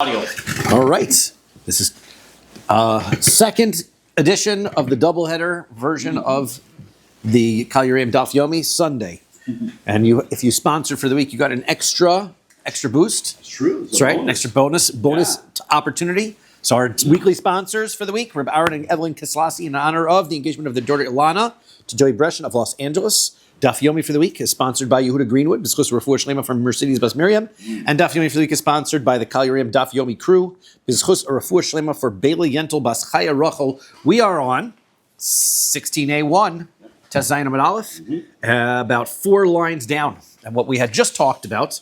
Audio. All right. This is second edition of the doubleheader version of the Kahal Yereim Daf Yomi Sunday. And if you sponsored for the week, you got an extra boost. It's true. That's right, an extra bonus opportunity. So our weekly sponsors for the week, Rabbi Aaron and Evelyn Kislasi, in honor of the engagement of their daughter Ilana to Joey Brescian of Los Angeles. Daf Yomi for the week is sponsored by Yehuda Greenwood, B'schus Refuah Shlema from Mercedes Bas Miriam. And Daf Yomi for the week is sponsored by the Kahal Yereim Daf Yomi crew, B'schus Refuah Shlema for Bailey Yentel Bas Chaya Rachel. We are on 16A1, Tes Zayin Amud Aleph, about 4 lines down. And what we had just talked about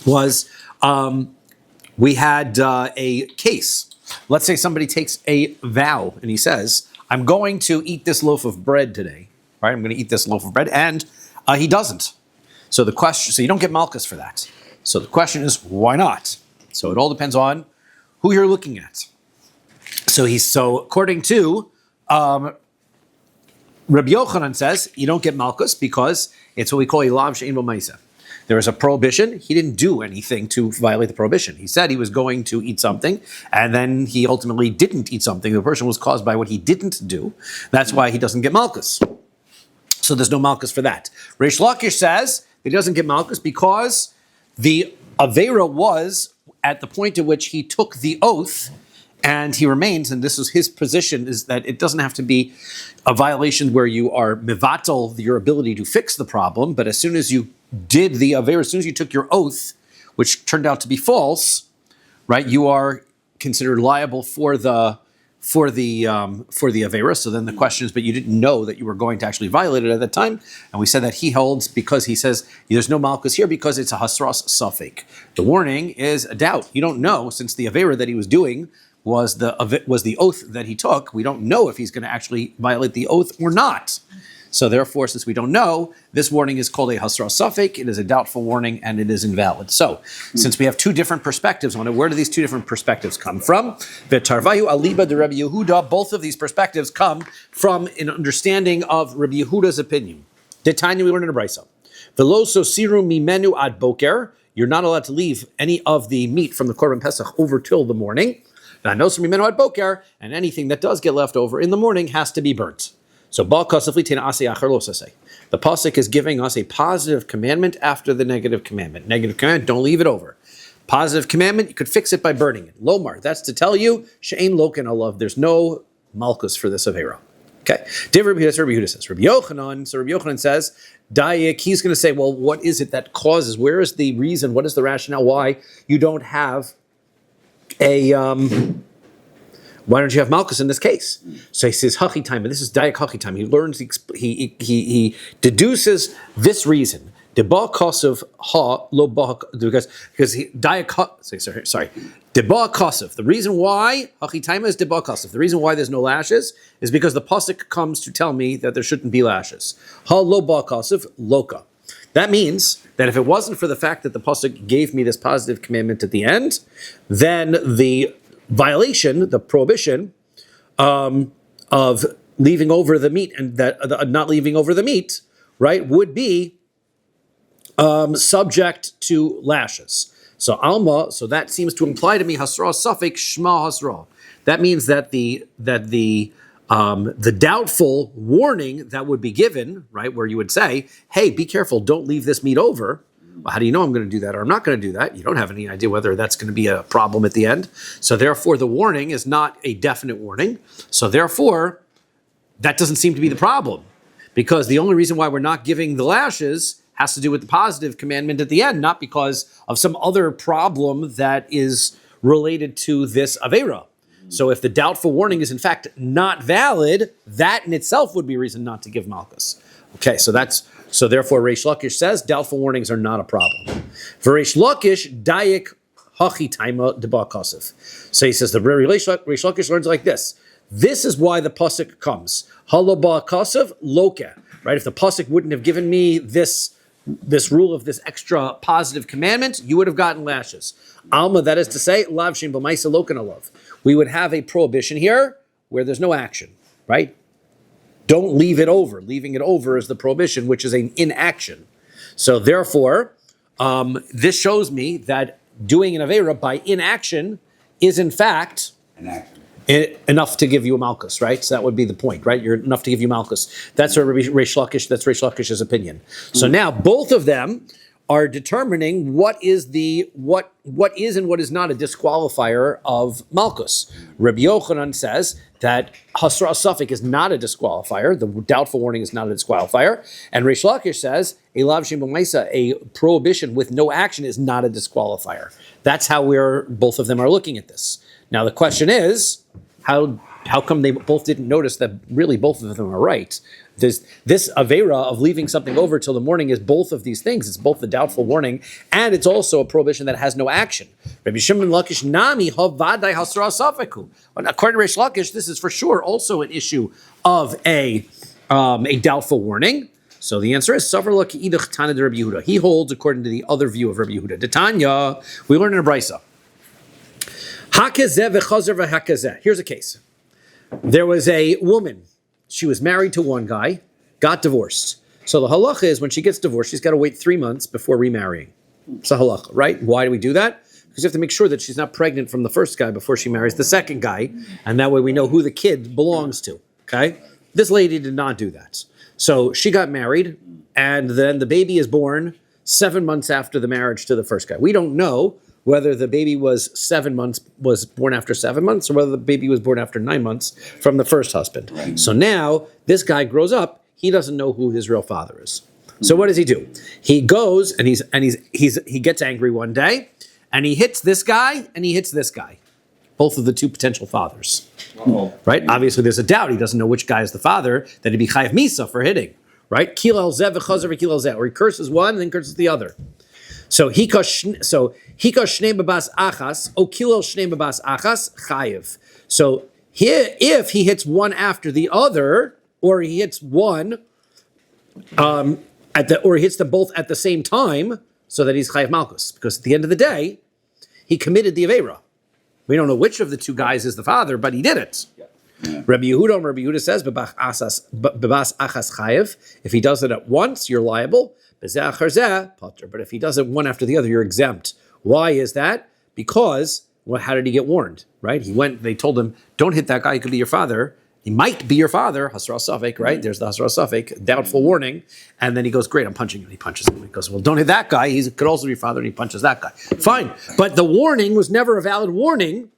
was we had a case. Let's say somebody takes a vow and he says, I'm going to eat this loaf of bread today. Right, I'm going to eat this loaf of bread, and he doesn't. So you don't get Makkos for that. So the question is, why not? So it all depends on who you're looking at. So according to Rabbi Yochanan says you don't get Makkos because it's what we call a lav she'ein bo ma'aseh. There is a prohibition. He didn't do anything to violate the prohibition. He said he was going to eat something, and then he ultimately didn't eat something. The person was caused by what he didn't do. That's why he doesn't get Makkos. So there's no Makkos for that. Reish Lakish says he doesn't get Makkos because the Avera was at the point at which he took the oath and he remains, and this is his position, is that it doesn't have to be a violation where you are mivatal your ability to fix the problem, but as soon as you did the Avera, as soon as you took your oath, which turned out to be false, right, you are considered liable for the Avera. So then the question is, but you didn't know that you were going to actually violate it at that time. And we said that he holds because he says there's no Makkos here because it's a hasras safek. The warning is a doubt. You don't know, since the Avera that he was doing was the oath that he took. We don't know if he's going to actually violate the oath or not. So therefore, since we don't know, this warning is called a hasras safek. It is a doubtful warning and it is invalid. So, since we have 2 different perspectives on it, where do these 2 different perspectives come from? V'tarvayu aliba de Rabbi Yehuda. Both of these perspectives come from an understanding of Rabbi Yehuda's opinion. Detanya, we learn in a brisa. V'lo sosiru mimenu ad boker. You're not allowed to leave any of the meat from the Korban Pesach over till the morning. V'anosru mimenu ad boker, and anything that does get left over in the morning has to be burnt. So, the pasuk is giving us a positive commandment after the negative commandment. Negative commandment, don't leave it over. Positive commandment, you could fix it by burning it. Lomar, that's to tell you, she'ein loken alav, there's no Makkos for this Avera. Okay. Rabbi Yehuda says. Rabbi Yochanan says, Dayik, he's going to say, well, what is it that causes, where is the reason, what is the rationale why you don't have why don't you have Makkos in this case? So he says Hachi time, and this is Dayak Hachi time. He learns, he deduces this reason. Deba Kosov ha lo because Dayak sorry. Deba Kosov. The reason why Hachi time is Deba Kosov. The reason why there's no lashes is because the pasuk comes to tell me that there shouldn't be lashes. Ha lo ba Kosov loka. That means that if it wasn't for the fact that the pasuk gave me this positive commandment at the end, then the violation, the prohibition of leaving over the meat and that not leaving over the meat, right, would be subject to lashes. So alma, so that seems to imply to me hasra safek shma hasra. That means that the doubtful warning that would be given, right, where you would say, hey, be careful, don't leave this meat over. Well, how do you know I'm going to do that or I'm not going to do that? You don't have any idea whether that's going to be a problem at the end. So therefore, the warning is not a definite warning. So therefore, that doesn't seem to be the problem, because the only reason why we're not giving the lashes has to do with the positive commandment at the end, not because of some other problem that is related to this Avera. So if the doubtful warning is in fact not valid, that in itself would be reason not to give Makkos. Okay, so therefore Reish Lakish says doubtful warnings are not a problem. For Reish Lakish, Dayik Hachi Taima Deba Kosov. So he says the Reish Lakish learns like this. This is why the pasuk comes. Halo ba Kosov Loke. Right? If the pasuk wouldn't have given me this rule of this extra positive commandment, you would have gotten lashes. Alma, that is to say, lav she'ein bo ma'aseh loken alav. We would have a prohibition here where there's no action, right? Don't leave it over. Leaving it over is the prohibition, which is an inaction. So therefore, this shows me that doing an Avera by inaction is in fact enough to give you a Makkos, right? So that would be the point, right? You're enough to give you Makkos. That's Reish Lakish's opinion. So now both of them are determining what is and what is not a disqualifier of Makkos. Rabbi Yochanan says that Hasra Safek is not a disqualifier. The doubtful warning is not a disqualifier. And Reish Lakish says a Lav Shem B'Maisa, a prohibition with no action, is not a disqualifier. That's how both of them are looking at this. Now the question is, how come they both didn't notice that really both of them are right? This Avera of leaving something over till the morning is both of these things. It's both the doubtful warning and it's also a prohibition that has no action. Rabbi Shimon Lakish Nami Havadai Hasra Safeku. According to Reish Lakish, this is for sure also an issue of a doubtful warning. So the answer is Savar Laki Idach Tana de Rabbi Yehuda. He holds according to the other view of Rabbi Yehuda. Detanya, we learn in a brisa. Hakazeh v'chazer v'hakazeh. Here's a case. There was a woman. She was married to one guy, got divorced. So the halacha is when she gets divorced, she's got to wait 3 months before remarrying. It's a halacha, right? Why do we do that? Because you have to make sure that she's not pregnant from the first guy before she marries the second guy. And that way we know who the kid belongs to, okay? This lady did not do that. So she got married, and then the baby is born 7 months after the marriage to the first guy. We don't know whether the baby was born after 7 months, or whether the baby was born after 9 months from the first husband. Right. So now this guy grows up, he doesn't know who his real father is. So what does he do? He goes and he gets angry one day, and he hits this guy and he hits this guy, both of the two potential fathers. Uh-oh. Right? Obviously, there's a doubt. He doesn't know which guy is the father. That he'd be chayav misa for hitting. Right? Kil el zeh v'chazer v'kil el zeh, or he curses one and then curses the other. So hikash shnei babas achas, o kilel shnei babas achas chayiv. So here, if he hits one after the other, or he hits one or he hits them both at the same time, so that he's chayiv malchus, because at the end of the day, he committed the avera. We don't know which of the two guys is the father, but he did it. Yeah. Rabbi Yehuda says, babas achas chayiv. If he does it at once, you're liable. But if he does it one after the other, you're exempt. Why is that? Because, how did he get warned? Right? They told him, don't hit that guy, he could be your father. He might be your father, Hasra Safek, right? There's the Hasra Safek, doubtful warning. And then he goes, great, I'm punching him. He punches him. He goes, well, don't hit that guy. He could also be your father, and he punches that guy. Fine. But the warning was never a valid warning,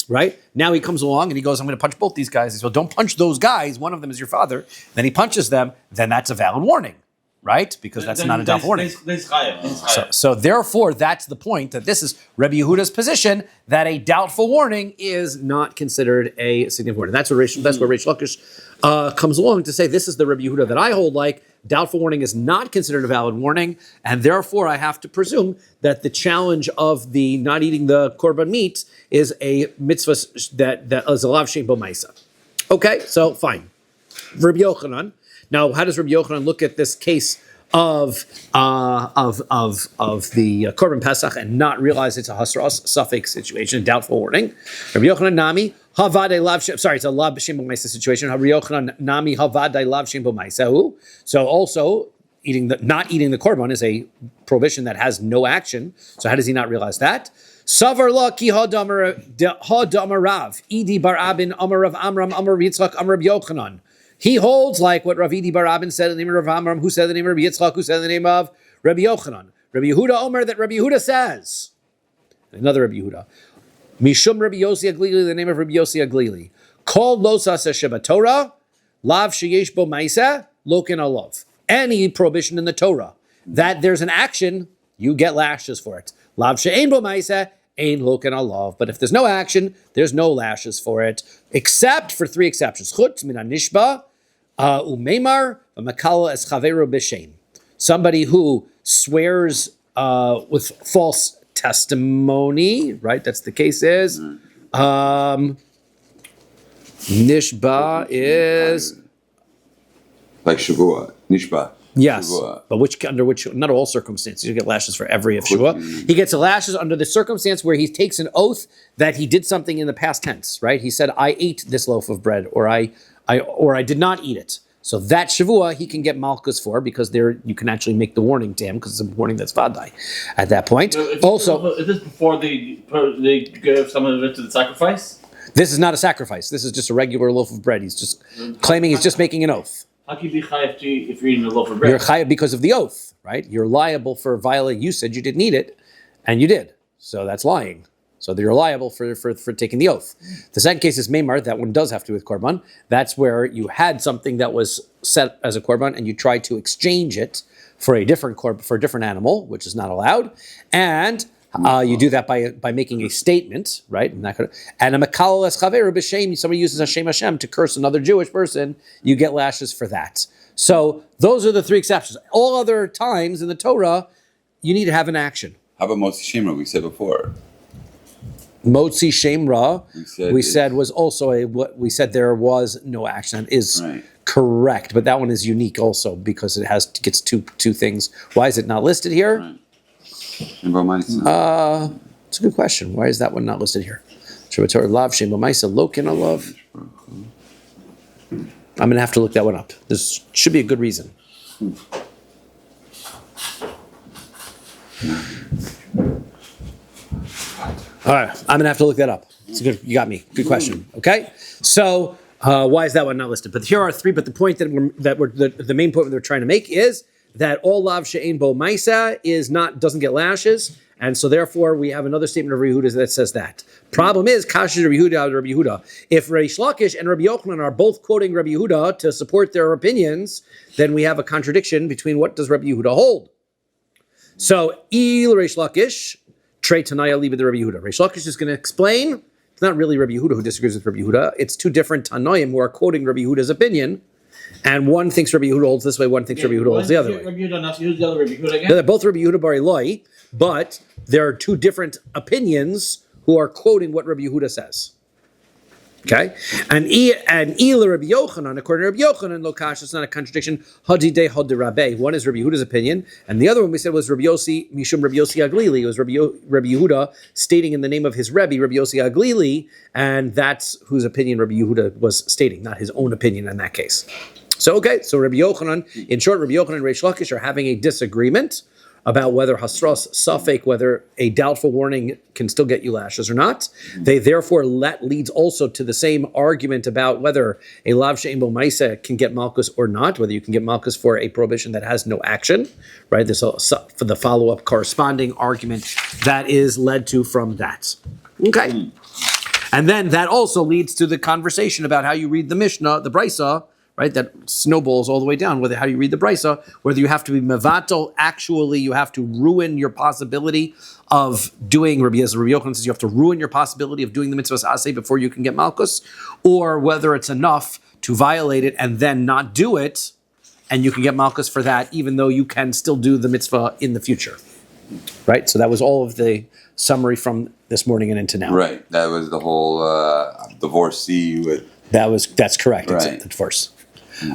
right? Now he comes along and he goes, I'm going to punch both these guys. He says, well, don't punch those guys. One of them is your father. Then he punches them. Then that's a valid warning. Right? Because that's not a doubtful warning. So therefore, that's the point, that this is Rabbi Yehuda's position, that a doubtful warning is not considered a significant warning. That's where Reish Lakish comes along to say, this is the Rabbi Yehuda that I hold like. Doubtful warning is not considered a valid warning, and therefore I have to presume that the challenge of the not eating the korban meat is a mitzvah that is a lav shein bo ma'isa. Okay, so fine. Rabbi Yochanan. Now, how does Rabbi Yochanan look at this case of the Korban Pesach and not realize it's a Hasras Safek situation, doubtful warning? Rabbi Yochanan Nami Havadei Lav Shem. Sorry, it's a Lav Shem B'Maisa situation. Rabbi Yochanan Nami Havadei Lav Shem B'Maisa. So also not eating the korban is a prohibition that has no action. So how does he not realize that? Savar la ki ha Rav Idi bar Abin Amar Rav Amram Amar Yitzchak Amar Rabbi Yochanan. He holds like what Rav Idi bar Abin said in the name of Rav Amram, who said in the name of Rabbi Yitzchak, who said in the name of Rabbi Yochanan. Rabbi Yehuda Omer, that Rabbi Yehuda says. Another Rabbi Yehuda. Mishum Rabbi Yossi Aglili, the name of Rabbi Yossi Aglili. Called Losas Sheba Torah, Lav Sheyesh Bo Maisa, Lokin Alav. Any prohibition in the Torah that there's an action, you get lashes for it. Lav She'ein Bo Maisa, Ein Lokin Alav. But if there's no action, there's no lashes for it, except for 3 exceptions. Chutz min anishba, umeimar, v'makala es chaveru b'shem. Somebody who swears with false testimony, right? That's the case is. Nishba is like Shavua. Nishba. Yes, Shavua. but under which, not all circumstances, you get lashes for every Shavua. He gets lashes under the circumstance where he takes an oath that he did something in the past tense, right? He said, I ate this loaf of bread, or I did not eat it. So that Shavua he can get Malkus for, because there you can actually make the warning to him, because it's a warning that's Vadai at that point. So is this before they give some of it to the sacrifice? This is not a sacrifice. This is just a regular loaf of bread. He's just claiming he's just making an oath. How can you be chayav if you're eating a loaf of bread? You're chayav because of the oath, right? You're liable for violating. You said you didn't eat it, and you did. So that's lying. So you're liable for taking the oath. The second case is Meimar. That one does have to do with korban. That's where you had something that was set as a korban, and you tried to exchange it for a different animal, which is not allowed. And you do that by making a statement, right? And a makal es chaveru b'shem. Somebody uses Hashem Hashem to curse another Jewish person. You get lashes for that. So those are the three exceptions. All other times in the Torah, you need to have an action. How about Motzi Shemra? We said before. Motzi Shemra, we said was also what we said there was no action. Is right. Correct, but that one is unique also because it gets two things. Why is it not listed here? Right. It's a good question. Why is that one not listed here? I'm going to have to look that one up. This should be a good reason. All right, I'm going to have to look that up. It's good. You got me. Good question. Okay, so why is that one not listed? But here are three. But the point the main point that we're trying to make is that all lav she'ein bo maisa doesn't get lashes, and so therefore we have another statement of Rabbi Yehuda that says that. Problem is kasher Rabbi Yehuda. If Reish Lakish and Rabbi Yochanan are both quoting Rabbi Yehuda to support their opinions, then we have a contradiction between what does Rabbi Yehuda hold. So il Reish Lakish. Trey Tanaya Liba the Rabbi Yehuda. Reish Lakish is going to explain. It's not really Rabbi Yehuda who disagrees with Rabbi Yehuda. It's two different Tanoim who are quoting Rabbi Yehuda's opinion, and one thinks Rabbi Yehuda holds this way, one thinks Rabbi Yehuda holds the other way. Rabbi Yehuda, not who's the other Rabbi Yehuda again? They're both Rabbi Yehuda Bar Eloi, but there are two different opinions who are quoting what Rabbi Yehuda says. Okay, and Ila Rabbi Yochanan, according to Rabbi Yochanan, Lokash, it's not a contradiction. Hadi de Hadi Rabbi. One is Rabbi Yehuda's opinion, and the other one we said was Rabbi Yossi Mishum Rabbi Yossi Aglili. It was Rabbi Yehuda stating in the name of his Rabbi Yossi Aglili, and that's whose opinion Rabbi Yehuda was stating, not his own opinion in that case. So Rabbi Yochanan, in short, Rabbi Yochanan and Reish Lakish are having a disagreement about whether hasras safek, whether a doubtful warning can still get you lashes or not. They therefore leads also to the same argument about whether a lav she'ein bo ma'aseh can get malchus or not, whether you can get malchus for a prohibition that has no action, right? There's for the follow-up corresponding argument that is led to from that. Okay. And then that also leads to the conversation about how you read the Mishnah, the Brisa, right, that snowballs all the way down, how you read the Brisa, whether you have to be mevatel, actually you have to ruin your possibility of doing, Rabbi Yochanan says you have to ruin your possibility of doing the mitzvahs aseh before you can get malchus, or whether it's enough to violate it and then not do it, and you can get malchus for that, even though you can still do the mitzvah in the future. Right? So that was all of the summary from this morning and into now. Right. That was the whole divorcee with... That's correct. Right. It's the divorce.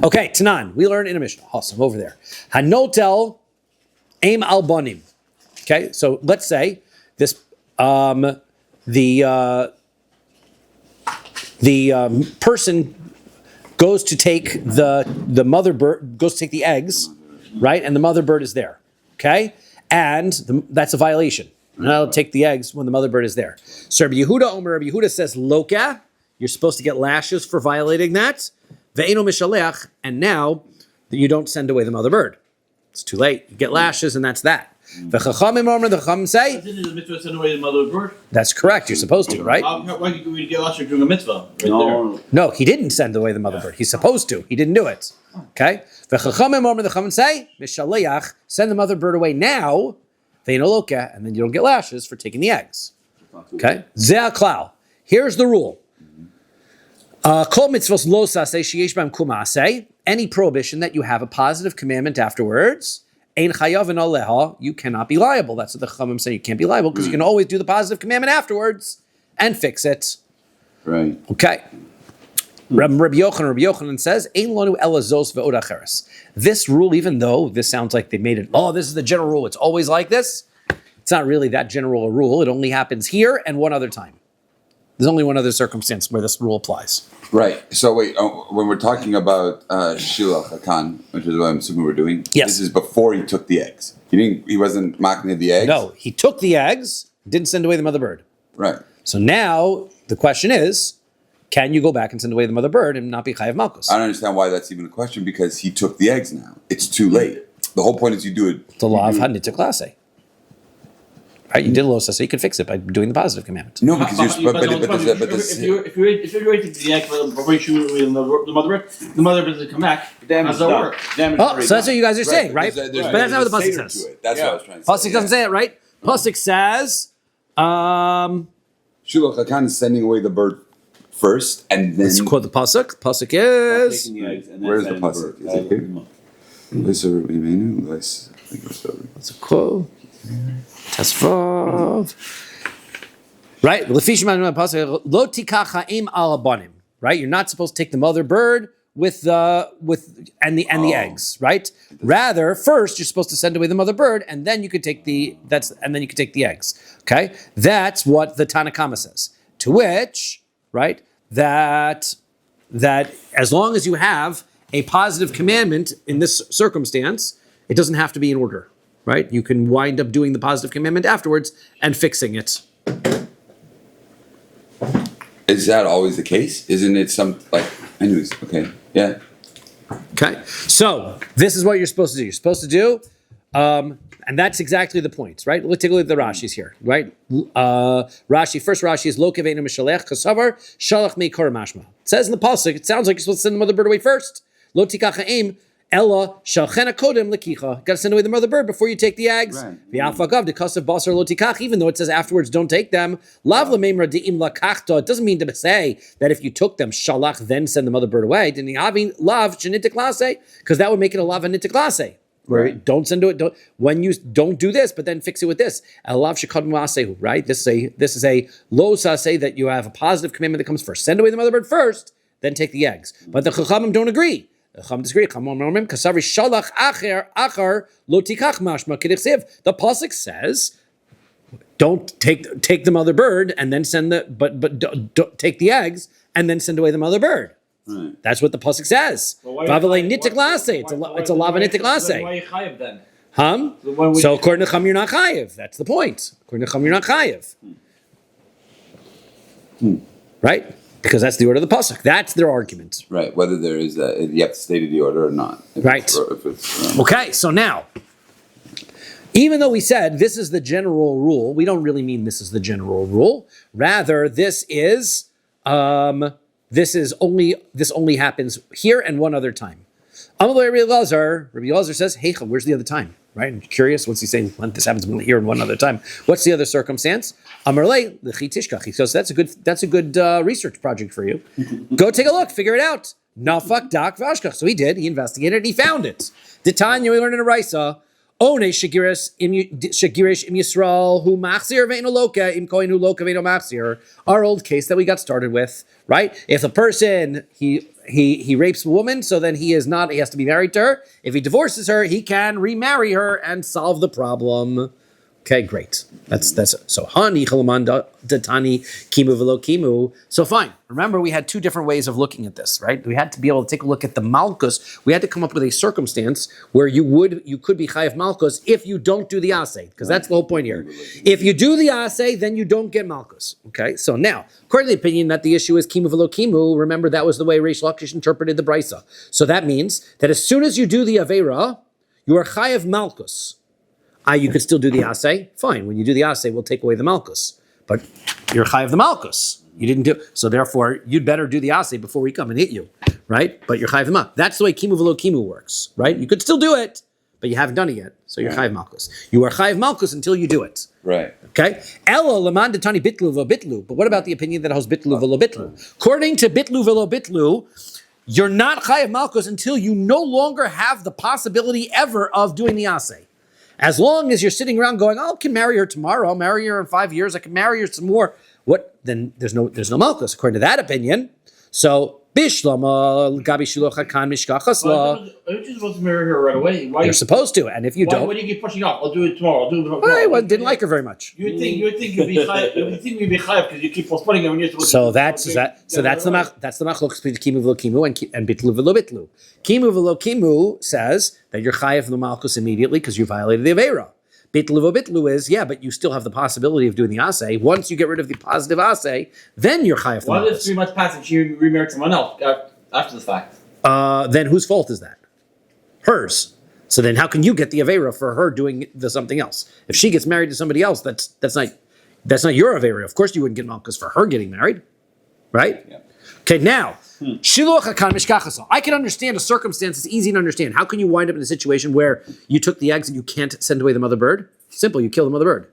Okay, Tanan, we learn in a Mishnah. Awesome, over there. Hanotel aim al banim. Okay, so let's say this the person goes to take the mother bird, goes to take the eggs, right? And the mother bird is there. Okay, and that's a violation. And I'll take the eggs when the mother bird is there. So Rabbi Yehuda says loka. You're supposed to get lashes for violating that. Ve'eno mishaleach, and now you don't send away the mother bird. It's too late. You get lashes, and that's that. The Chachamim say, isn't it a mitzvah to send away the mother bird? That's correct. You're supposed to, right? Why could we get lashes doing a mitzvah? No, he didn't send away the mother bird. He's supposed to. He didn't do it. Okay? The Chachamim say, mishaleach, send the mother bird away now. Ve'eno loka, and then you don't get lashes for taking the eggs. Okay? Zeh klal. Here's the rule. Any prohibition that you have a positive commandment afterwards, you cannot be liable. That's what the Chachamim say. You can't be liable because you can always do the positive commandment afterwards and fix it. Right. Okay. Rabbi Yochanan says, this rule, even though this sounds like they made it, this is the general rule, it's always like this. It's not really that general a rule. It only happens here and one other time. There's only one other circumstance where this rule applies. Right. So wait, when we're talking about Shilach Hakan, which is what I'm assuming we're doing, Yes. this is before he took the eggs. He wasn't mocking the eggs? No, he took the eggs, didn't send away the mother bird. Right. So now the question is, can you go back and send away the mother bird and not be chayav malchus? I don't understand why that's even a question because he took the eggs now. It's too late. The whole point is you do it. The law of hanita klase. Right, you did a little so you could fix it by doing the positive commandment. No, because If you waited the egg before you shoot the mother bird doesn't come back. How does that work? Oh, so that's what you guys are saying, right? But But that's not what the pasuk says. That's what I was trying to say. Pasuk doesn't say it, right? Pasuk says, Shilach Hakan is sending away the bird first, and then. let's quote the pasuk. Pasuk is, Where's the pasuk? Is it here? let's quote. Tesvav. Right? Lo tikach ha'im al abanim. Right? You're not supposed to take the mother bird with the eggs, right? Rather, first you're supposed to send away the mother bird, and then you could take the eggs. Okay? That's what the Tanakama says. To which, right, that as long as you have a positive commandment in this circumstance, it doesn't have to be in order. Right? You can wind up doing the positive commandment afterwards and fixing it. Is that always the case? Isn't it anyways, okay. Yeah. Okay. So this is what you're supposed to do. You're supposed to do, and that's exactly the point, right? Let's take a look at the Rashi's here, right? First Rashi is Lo keveinu mishalech kasavar shalach me kor mashma. It says in the pasuk, it sounds like you're supposed to send the mother bird away first. Lo tikach ha'im Ella shalchena kodem lekicha. Got to send away the mother bird before you take the eggs. V'afagav dekasav basar lo tikach. Even though it says afterwards, don't take them. Lav lemeimra deim lakachta. It doesn't mean to say that if you took them, shalach, then send the mother bird away. Didn't having lav shenitik because that would make it a lav anitik lase. Where don't send it. When you don't do this, but then fix it with this. Elav shekadmu asehu. Right. This is a lo saseh that you have a positive commandment that comes first. Send away the mother bird first, then take the eggs. But the chachamim don't agree. The pasuk says, don't take the mother bird and then send but don't take the eggs and then send away the mother bird. Right. That's what the pasuk says. It's a lava nitik lase. Why are you chayiv then? So according to Chum, you're not chayiv. That's the point. According to Chum, you're not chayiv. Right? Because that's the order of the pasuk. That's their argument. Right. Whether there is you have to state the order or not. Right. Okay. So now, even though we said this is the general rule, we don't really mean this is the general rule. Rather, this only happens here and one other time. Rabbi Elazar says, "Hey, where's the other time?" Right? I'm curious. What's he saying? When this happens here and one other time. What's the other circumstance? Amarle l'chitishkach. He says that's a good research project for you. Go take a look. Figure it out. Nafak dak vashkach. So he did. He investigated. And he found it. Ditanya, we learned in a Raisa. One shagirish im Yisrael hu machzir ve'ino loka im kohen hu loka ve'ino machzir. Our old case that we got started with, right? If a person he rapes a woman, so then he has to be married to her. If he divorces her, he can remarry her and solve the problem. Okay, great. That's so hani chalaman datani kimu velo kimu. So fine. Remember, we had two different ways of looking at this, right? We had to be able to take a look at the Makkos. We had to come up with a circumstance where you could be chayav Makkos if you don't do the asay, because that's the whole point here. If you do the asay, then you don't get Makkos. Okay, so now, according to the opinion that the issue is kimu velo kimu, remember that was the way Reish Lakish interpreted the brisa. So that means that as soon as you do the avera, you are chayav Makkos. You could still do the asay. Fine. When you do the asay, we'll take away the malchus. But you're chayav the malchus. You didn't do so. Therefore, you'd better do the asay before we come and hit you, right? But you're chayav the malchus. That's the way kimu velo kimu works, right? You could still do it, but you haven't done it yet. So you're chayav malchus. You are chayav malchus until you do it. Right. Okay. Ella leman detani bitlu velo bitlu. But what about the opinion that holds bitlu velo bitlu? According to bitlu velo bitlu, you're not chayav malchus until you no longer have the possibility ever of doing the asay. As long as you're sitting around going, I can marry her tomorrow, I'll marry her in 5 years, I can marry her some more. What? Then there's no malchus according to that opinion. So Bishlama gabi shiloch hakan mishkachas la. You're just supposed to marry her right away. Why? You're supposed to, and if you don't, Why do you keep pushing off? I'll do it tomorrow. I'll do it tomorrow. I didn't like her very much. You would think you'd be chayav because you keep postponing it when you're supposed So to. that's the machlokes between kimu v'lo kimu and bitlu v'lo bitlu. Kimu v'lo kimu says that you're chayav from the malchus immediately because you violated the aveira. Bitlu v'lo bitlu is but you still have the possibility of doing the asay. Once you get rid of the positive asay, then you're chayav from the Why malchus. does 3 months pass and she remarried someone else after the fact? Then whose fault is that? Hers. So then how can you get the aveira for her doing something else? If she gets married to somebody else, that's not your aveira. Of course you wouldn't get malchus for her getting married, right? Yeah. Okay, now shiluch hakan mishkachasa. I can understand a circumstance. It's easy to understand. How can you wind up in a situation where you took the eggs and you can't send away the mother bird? Simple, you kill the mother bird.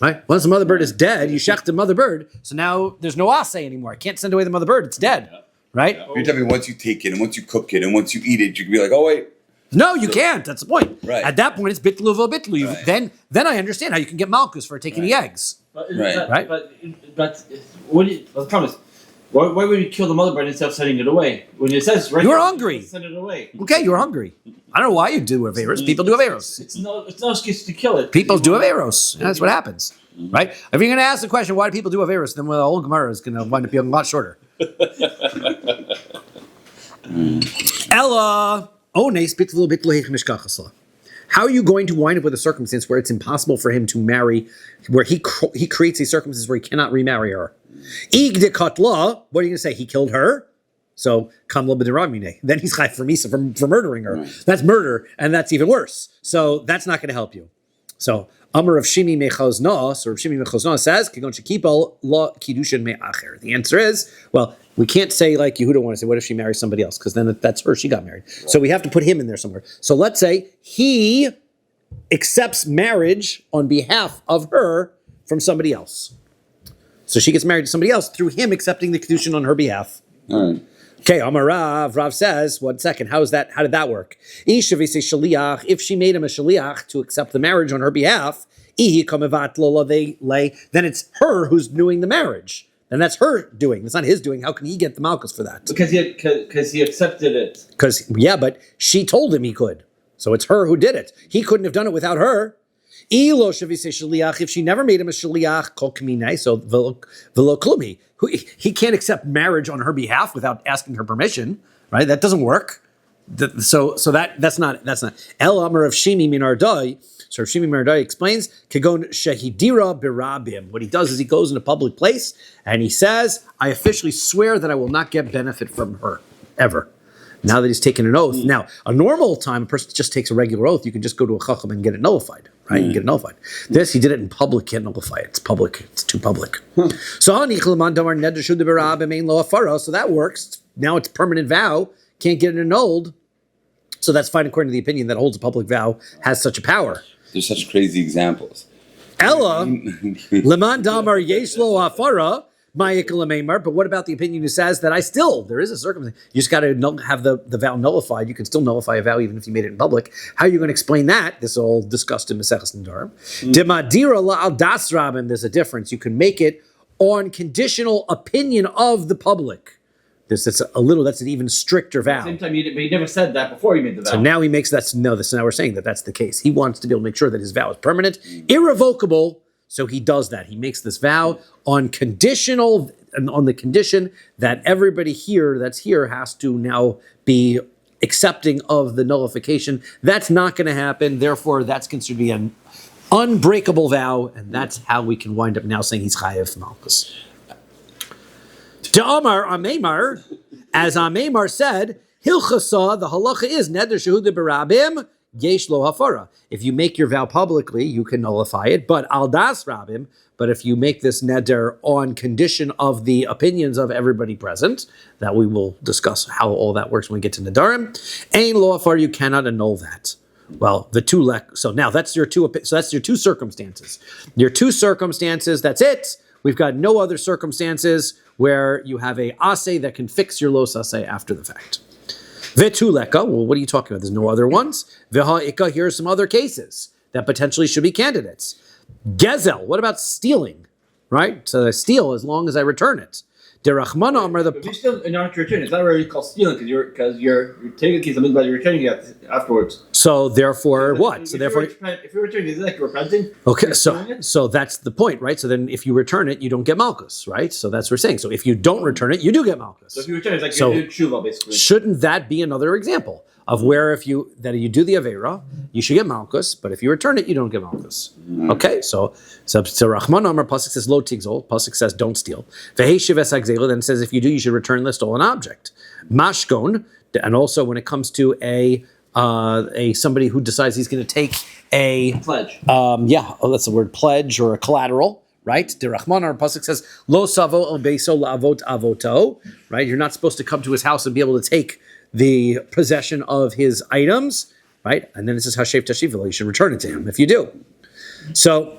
Right? Once the mother bird is dead, you shech the mother bird. So now there's no asay anymore. I can't send away the mother bird. It's dead. Right? You're telling me once you take it and once you cook it and once you eat it, you can be like, oh wait. No, you can't. That's the point. Right. At that point, it's bitlu vo bitlu. Right. Then I understand how you can get malchus for taking the eggs. Right. But what do you, the problem is, why would you kill the mother bird instead of sending it away? When it says right, You were hungry. send it away. Okay, you're hungry. I don't know why you do averos. People do averos. It's no excuse to kill it. People do averos. That's what happens. Right? If you're going to ask the question, why do people do averos, then the whole Gemara is going to wind up being a lot shorter. Ella. How are you going to wind up with a circumstance where it's impossible for him to marry, where he creates a circumstance where he cannot remarry her? Igdekatla, what are you going to say? He killed her? So, kamla b'deramine. Then he's chayv for misa for murdering her. Right. That's murder, and that's even worse. So, that's not going to help you. So, Amar of Shimi Mechozna, so Rav Shimi Mechozna says, Kigon shekipal la kiddushin me'acher. The answer is, well, we can't say like Yehuda want to say, what if she marries somebody else? Because then that's her, she got married. Right. So we have to put him in there somewhere. So let's say he accepts marriage on behalf of her from somebody else. So she gets married to somebody else through him accepting the kiddushin on her behalf. All right. Okay, Amar Rav says, 1 second, how did that work? If she made him a shaliach to accept the marriage on her behalf, then it's her who's doing the marriage. And that's her doing. That's not his doing. How can he get the malchus for that? Because he accepted it. But she told him he could. So it's her who did it. He couldn't have done it without her. If she never made him a shaliach, kol k'minei, so v'lo klumi. He can't accept marriage on her behalf without asking her permission, right? That doesn't work. So that's not. El Amar of Shimi min Ardai. So Rav Shimi min Ardai explains, Kegon shehidira birabim. What he does is he goes in a public place and he says, I officially swear that I will not get benefit from her, ever. Now that he's taken an oath. Now, a normal time, a person just takes a regular oath, you can just go to a chacham and get it nullified, right? You can get it nullified. This, he did it in public, can't nullify it. It's public. It's too public. So that works. Now it's permanent vow, can't get it annulled. So that's fine according to the opinion that holds a public vow has such a power. There's such crazy examples. Ella, leman damar yeshlo afara, but what about the opinion who says that there is a circumstance, you just got to have the vow nullified. You can still nullify a vow even if you made it in public. How are you going to explain that? This is all discussed in Maseches Nedarim. Demadira la'al das rabim, there's a difference. You can make it on conditional opinion of the public. That's an even stricter vow. At the same time, he never said that before he made the vow. So now he makes so now we're saying that that's the case. He wants to be able to make sure that his vow is permanent, irrevocable. So he does that. He makes this vow on the condition that everybody that's here has to now be accepting of the nullification. That's not going to happen. Therefore, that's considered to be an unbreakable vow, and that's how we can wind up now saying he's chayev malchus. To Amar Amemar, as Amemar said, Hilchasa, the halacha is neder shehuda berabim. Yesh lo hafara. If you make your vow publicly, you can nullify it. But al das rabim. But if you make this neder on condition of the opinions of everybody present, that we will discuss how all that works when we get to nedarim. Ein lo hafara. You cannot annul that. Well, so now that's your two. So that's your two circumstances. Your two circumstances. That's it. We've got no other circumstances where you have a asay that can fix your los asay after the fact. Vetuleka, well, what are you talking about? There's no other ones. V'ha'ika, here are some other cases that potentially should be candidates. Gezel, what about stealing? Right? So I steal as long as I return it. Derachmana Amar But if you're still not returning, it's not really called stealing because you're taking something but you're returning it afterwards. So therefore, what? So therefore, if you're returning, is it like you're repenting? okay. So that's the point, right? So then, if you return it, you don't get Malchus, right? So that's what we're saying. So if you don't return it, you do get Malchus. So if you return, it's like So you're doing tshuva, basically. shouldn't that be another example of where if you do the avera, you should get Malchus, but if you return it, you don't get Malchus. Okay, so Rahman Amar Pasuk says lo tigzol, Pasuk says don't steal. Vehei shives hagzela then says if you do, you should return the stolen object. Mashkon, and also when it comes to a somebody who decides he's going to take a pledge. That's the word pledge or a collateral. Right? The Rahman or Pasuk says, Lo savo el beso la'avot avoto. Right? You're not supposed to come to his house and be able to take the possession of his items. Right? And then it says, Hashev tashivelo. You should return it to him if you do. So,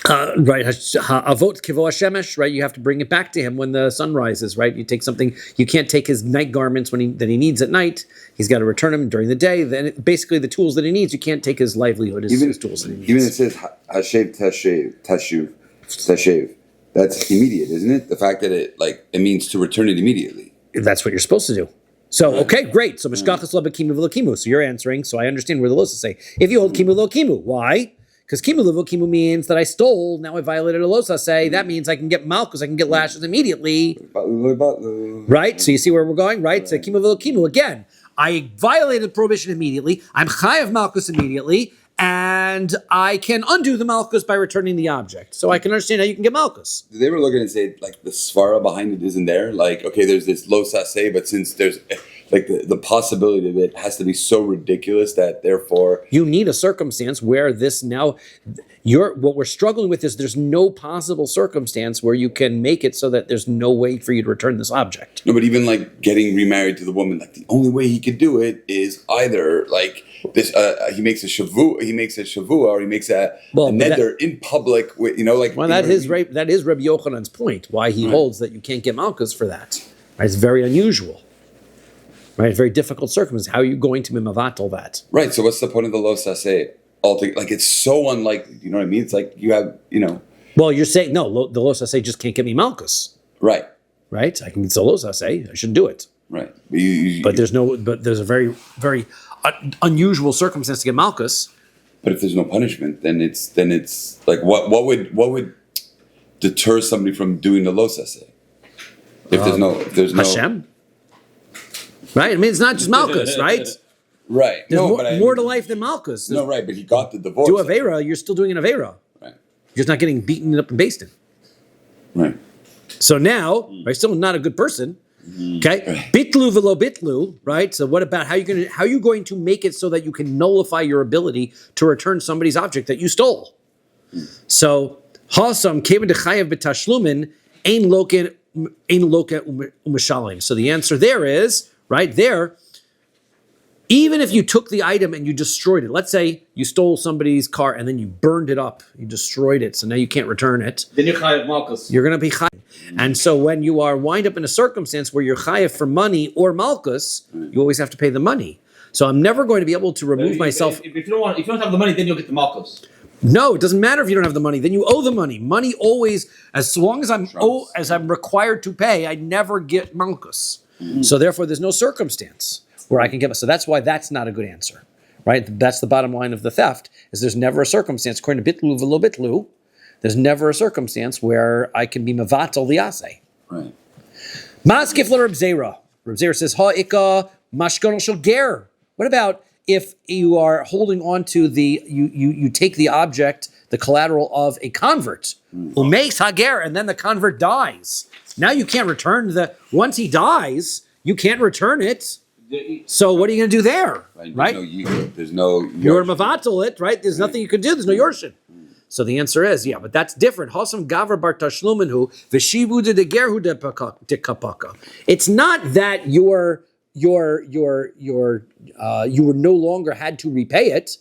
right, avot kivo hashemesh, right? You have to bring it back to him when the sun rises, right? You take something, you can't take his night garments that he needs at night. He's got to return them during the day. Then basically the tools that he needs, you can't take his livelihood, his tools that he needs. Even it says hashev tashuv. That's immediate, isn't it? The fact that it means to return it immediately. That's what you're supposed to do. So, okay, great. So, mishkachas lo b'kimu v'lo kimu. So you're answering. So I understand where the losa say. If you hold kimu lo kimu, why? Because kimu lo kimu means that I stole. Now I violated a losa. Say that means I can get malchus. I can get lashes immediately. Right. So you see where we're going, right? So kimu v'lo kimu again. I violated prohibition immediately. I'm chayav malchus immediately, and I can undo the malchus by returning the object. So I can understand how you can get malchus. Did they ever look at it and say, the svara behind it isn't there? Like, okay, there's this lo saseh, but since there's, the possibility of it has to be so ridiculous that therefore... You need a circumstance where this now... what we're struggling with is there's no possible circumstance where you can make it so that there's no way for you to return this object. No, but even getting remarried to the woman, the only way he could do it is either this. He makes a shavua, or he makes a neder in public. That is Rabbi Yochanan's point. Why he holds that you can't get malchus for that. Right? It's very unusual. Right? Very difficult circumstance. How are you going to mimavatal that? Right. So what's the point of the lo saseh? It's so unlikely. You know what I mean? It's like you have, Well, you're saying no. The lo saseh just can't get me malchus. Right. Right. I can get the lo saseh. I shouldn't do it. Right. But there's a very, very unusual circumstance to get malchus. But if there's no punishment, then it's like what would deter somebody from doing the lo saseh? If there's no Hashem. Right. I mean, it's not just malchus, right? Right. There's more to life than malchus. Right. But he got the divorce. Do avera, you're still doing an avera. Right. You're just not getting beaten up and basted. Right. So now, still not a good person. Okay, bitlu velo bitlu, right? So what about how are you going to make it so that you can nullify your ability to return somebody's object that you stole? So hasam kevin dechayev b'tashlumin ein loket u'mishalim. So the answer there is right there. Even if you took the item and you destroyed it, let's say you stole somebody's car and then you burned it up, you destroyed it, so now you can't return it. Then you're chayav malchus. You're going to be chayav. And so when you are wind up in a circumstance where you're chayav for money or malchus, you always have to pay the money. So I'm never going to be able to remove myself. If you don't have the money, then you'll get the malchus. No, it doesn't matter if you don't have the money. Then you owe the money. Money always, as long as I'm required to pay, I never get malchus. So therefore, there's no circumstance where I can get it. So that's why that's not a good answer, right? That's the bottom line of the theft, is there's never a circumstance, according to bitlu v'lo bitlu, there's never a circumstance where I can be mavatal the asay. Right. Maskif la Reb Zera. Reb Zera says, ha'ika mashkon shel ger. What about if you are holding on to you take the object, the collateral of a convert, umeis hager, and then the convert dies. Now you can't return once he dies, you can't return it. So what are you going to do there? Right? There's no You're mavatal it, right? There's nothing you can do. There's no yorshin. So the answer is, but that's different. Hasam gavar bar tashluminhu v'shivu de gerhu de kapaka. It's not that you were no longer had to repay it.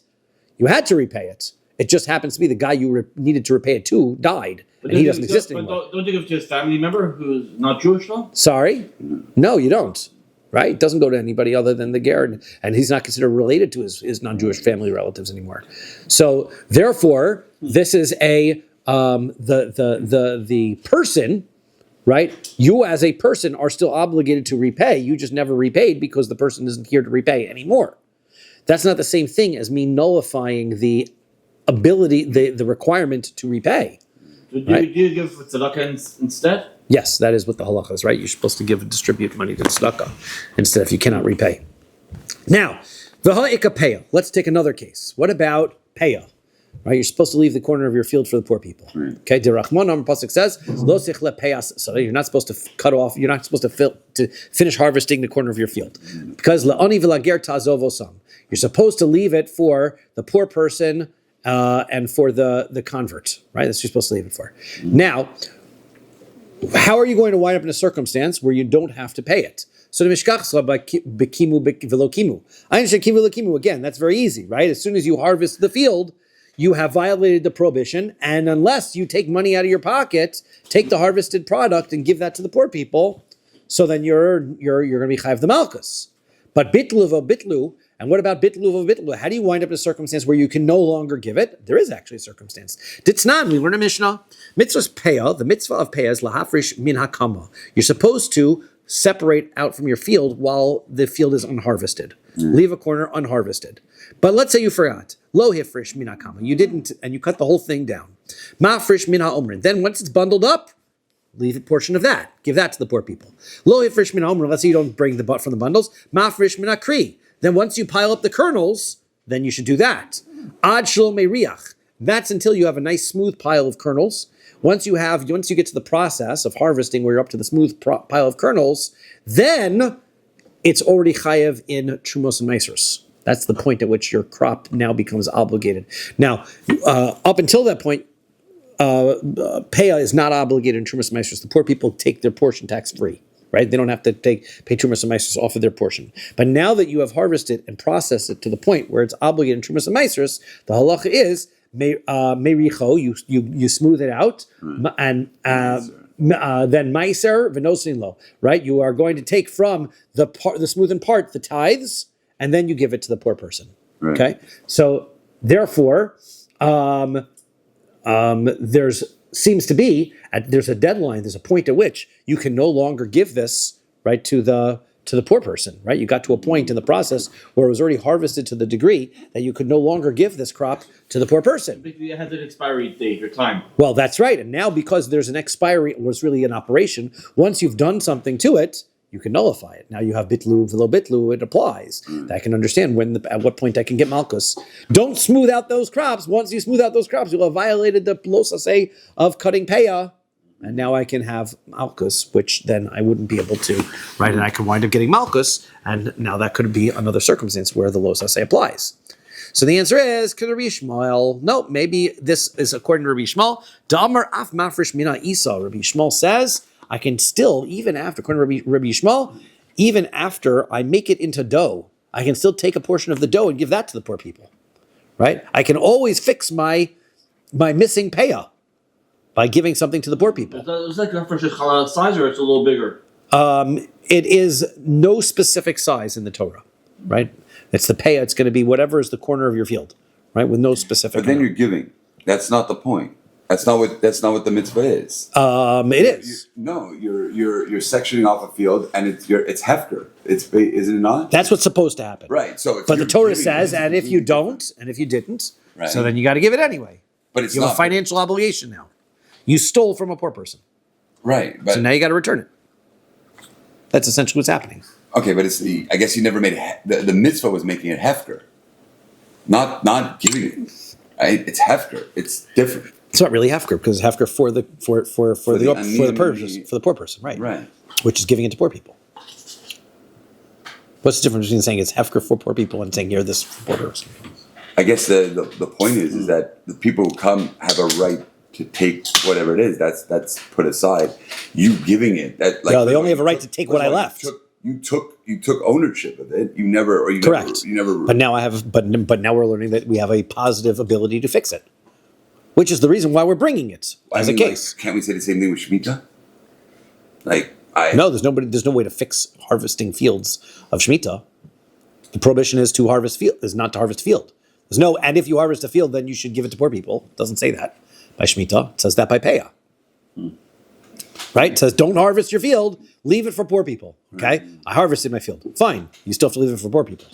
You had to repay it. It just happens to be the guy you needed to repay it to died, and he doesn't exist anymore. Don't you give it to his family member who's not Jewish though? Sorry? No, you don't. Right? It doesn't go to anybody other than the ger, and he's not considered related to his non-Jewish family relatives anymore. So therefore, this is the person right? You as a person are still obligated to repay. You just never repaid because the person isn't here to repay anymore. That's not the same thing as me nullifying the ability, the requirement to repay. Do you give tzedakah instead? Yes, that is what the halacha is, right? You're supposed to distribute money to tzedakah instead if you cannot repay. Now, v'ha'ika peya. Let's take another case. What about peya? Right, you're supposed to leave the corner of your field for the poor people. Okay, the Rachman pasuk says, "Lo sichle peyas." So you're not supposed to cut off. You're not supposed to finish harvesting the corner of your field, because la'ani v'lager ta'azov osam. You're supposed to leave it for the poor person and for the convert. Right, that's what you're supposed to leave it for. Now, how are you going to wind up in a circumstance where you don't have to pay it? So the mishkachsla bekimu v'lo I understand kimu v'lo again. That's very easy, right? As soon as you harvest the field, you have violated the prohibition, and unless you take money out of your pocket, take the harvested product and give that to the poor people, so then you're going to be chayav the Makkos. But bitlu v'bitlu, and what about bitlu v'bitlu? How do you wind up in a circumstance where you can no longer give it? There is actually a circumstance. Ditznan, we learn a Mishnah. Mitzvah's peah, the mitzvah of peah is lahafrish min hakama. You're supposed to separate out from your field while the field is unharvested. Leave a corner unharvested. But let's say you forgot. Lo hifrish min hakama. You didn't, and you cut the whole thing down. Ma'afrish min ha'omrin. Then once it's bundled up, leave a portion of that. Give that to the poor people. Lo hifrish min ha'omrin. Let's say you don't bring the butt from the bundles. Ma'afrish min ha'kri. Then once you pile up the kernels, then you should do that. Ad shalom riach. That's until you have a nice smooth pile of kernels. Once you get to the process of harvesting where you're up to the smooth pile of kernels, then it's already chayev in trumos and meisers. That's the point at which your crop now becomes obligated. Now, up until that point, peah is not obligated in trumos and meisers. The poor people take their portion tax free, right? They don't have to pay trumos and meisers off of their portion. But now that you have harvested and processed it to the point where it's obligated in trumos and meisers, the halacha is mericho, you smooth it out, and then meiser v'nosin lo, right? You are going to take from the smoothened part the tithes, and then you give it to the poor person. Right. Okay, so therefore, there's a deadline. There's a point at which you can no longer give this right to the poor person. Right, you got to a point in the process where it was already harvested to the degree that you could no longer give this crop to the poor person. It has an expiry date or time. Well, that's right. And now because there's an expiry, or it's really an operation, once you've done something to it, you can nullify it. Now you have bitlu v'lo bitlu, it applies. I can understand at what point I can get Makkos. Don't smooth out those crops. Once you smooth out those crops, you'll have violated the losase of cutting peah. And now I can have Makkos, which then I wouldn't be able to, right? And I could wind up getting Makkos, and now that could be another circumstance where the losase applies. So the answer is, could Rabbi Shmuel? No, maybe this is according to Rabbi Shmuel. Damar af mafresh mina isa. Rabbi Shmuel says, I can still, even after, according to Rabbi Shmuel, even after I make it into dough, I can still take a portion of the dough and give that to the poor people, right? I can always fix my missing peah by giving something to the poor people. It's like a challah size, or it's a little bigger? It is no specific size in the Torah, right? It's the peah. It's going to be whatever is the corner of your field, right? With no specific. But then you're giving. That's not the point. That's not what the mitzvah is. It is. You're sectioning off a field, and it's hefker. Isn't it not? That's what's supposed to happen, right? So, but the Torah says, and if you don't, and if you didn't, right, so then you got to give it anyway. But you have a financial obligation now. You stole from a poor person, right? But, so now you got to return it. That's essentially what's happening. Okay, but I guess you never made it. The mitzvah was making it hefker, not giving it. Right? It's hefker. It's different. It's not really hefker because it's hefker for the poor person, right? Right. Which is giving it to poor people. What's the difference between saying it's hefker for poor people and saying you're this for poor person? I guess the point is that the people who come have a right to take whatever it is. That's put aside. You giving it. No, they only have a right to take what I left. You took ownership of it. You never. Correct. You never. But now I have. But now we're learning that we have a positive ability to fix it, which is the reason why we're bringing it as a case. Can't we say the same thing with Shemitah? No, there's no way to fix harvesting fields of Shemitah. The prohibition is to harvest field, is not to harvest field. There's no, and if you harvest a field, then you should give it to poor people. It doesn't say that by Shemitah. It says that by Peah. Right? It says, don't harvest your field, leave it for poor people. Okay? I harvested my field. Fine. You still have to leave it for poor people.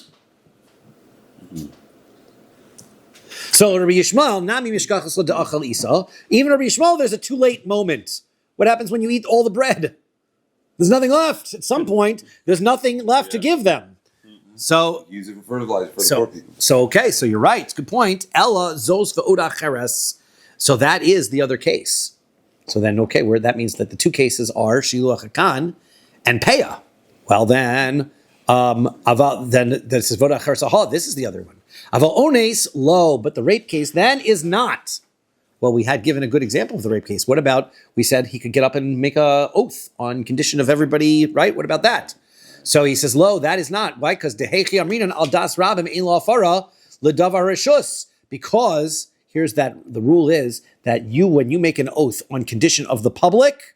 So Rabbi Yishmael, Nami Mishkachas lo da'achal Isa. Even Rabbi Yishmael, there's a too late moment. What happens when you eat all the bread? There's nothing left. At some point, there's nothing left to give them. So use it for fertilizer for the poor people. So you're right. Good point. Ella zos ve'oda cheres. So that is the other case. So then, where that means that the two cases are shiluach hakan and peah. Well, then, this is voda cheres. This is the other one. Aval ones lo, but the rape case then is not. Well, we had given a good example of the rape case. What about, we said he could get up and make a oath on condition of everybody, right? What about that? So he says, lo, that is not. Why? Because dehechi amrinan al das rabim ein la afara ledavar reshus. Because here's that, the rule is that when you make an oath on condition of the public,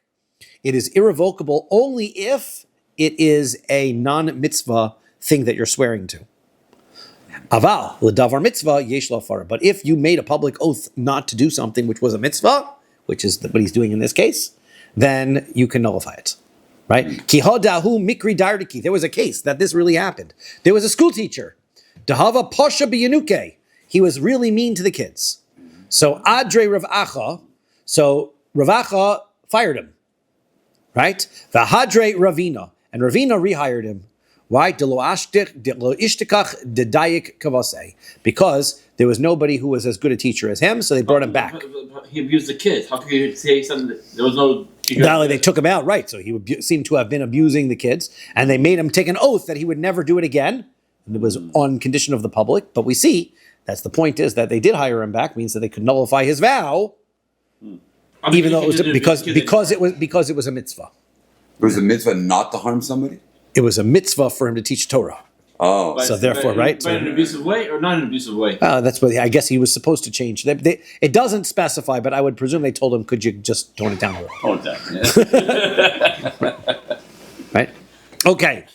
it is irrevocable only if it is a non-mitzvah thing that you're swearing to. Aval, ledavar mitzvah, yesh lo afara. But if you made a public oath not to do something which was a mitzvah, which is what he's doing in this case, then you can nullify it. Right? Ki hodahu mikri dardiki. There was a case that this really happened. There was a school teacher. Dahava pasha biyanuke. He was really mean to the kids. So adre Rav Acha. So Rav Acha fired him. Right? Vahadre Ravina. And Ravina rehired him. Why? Because there was nobody who was as good a teacher as him, so they brought him back. He abused the kids. How could you say something? There was no teacher. They took him out, right? So he would seem to have been abusing the kids, and they made him take an oath that he would never do it again. And it was on condition of the public. But we see that's the point is that they did hire him back, means that they could nullify his vow, even though it was because it was a mitzvah. It was a mitzvah not to harm somebody? It was a mitzvah for him to teach Torah. Oh. So therefore, right? By an abusive way or not an abusive way? That's what I guess he was supposed to change. It doesn't specify, but I would presume they told him, could you just tone it down a little? Tone it down, yeah. Right? Okay.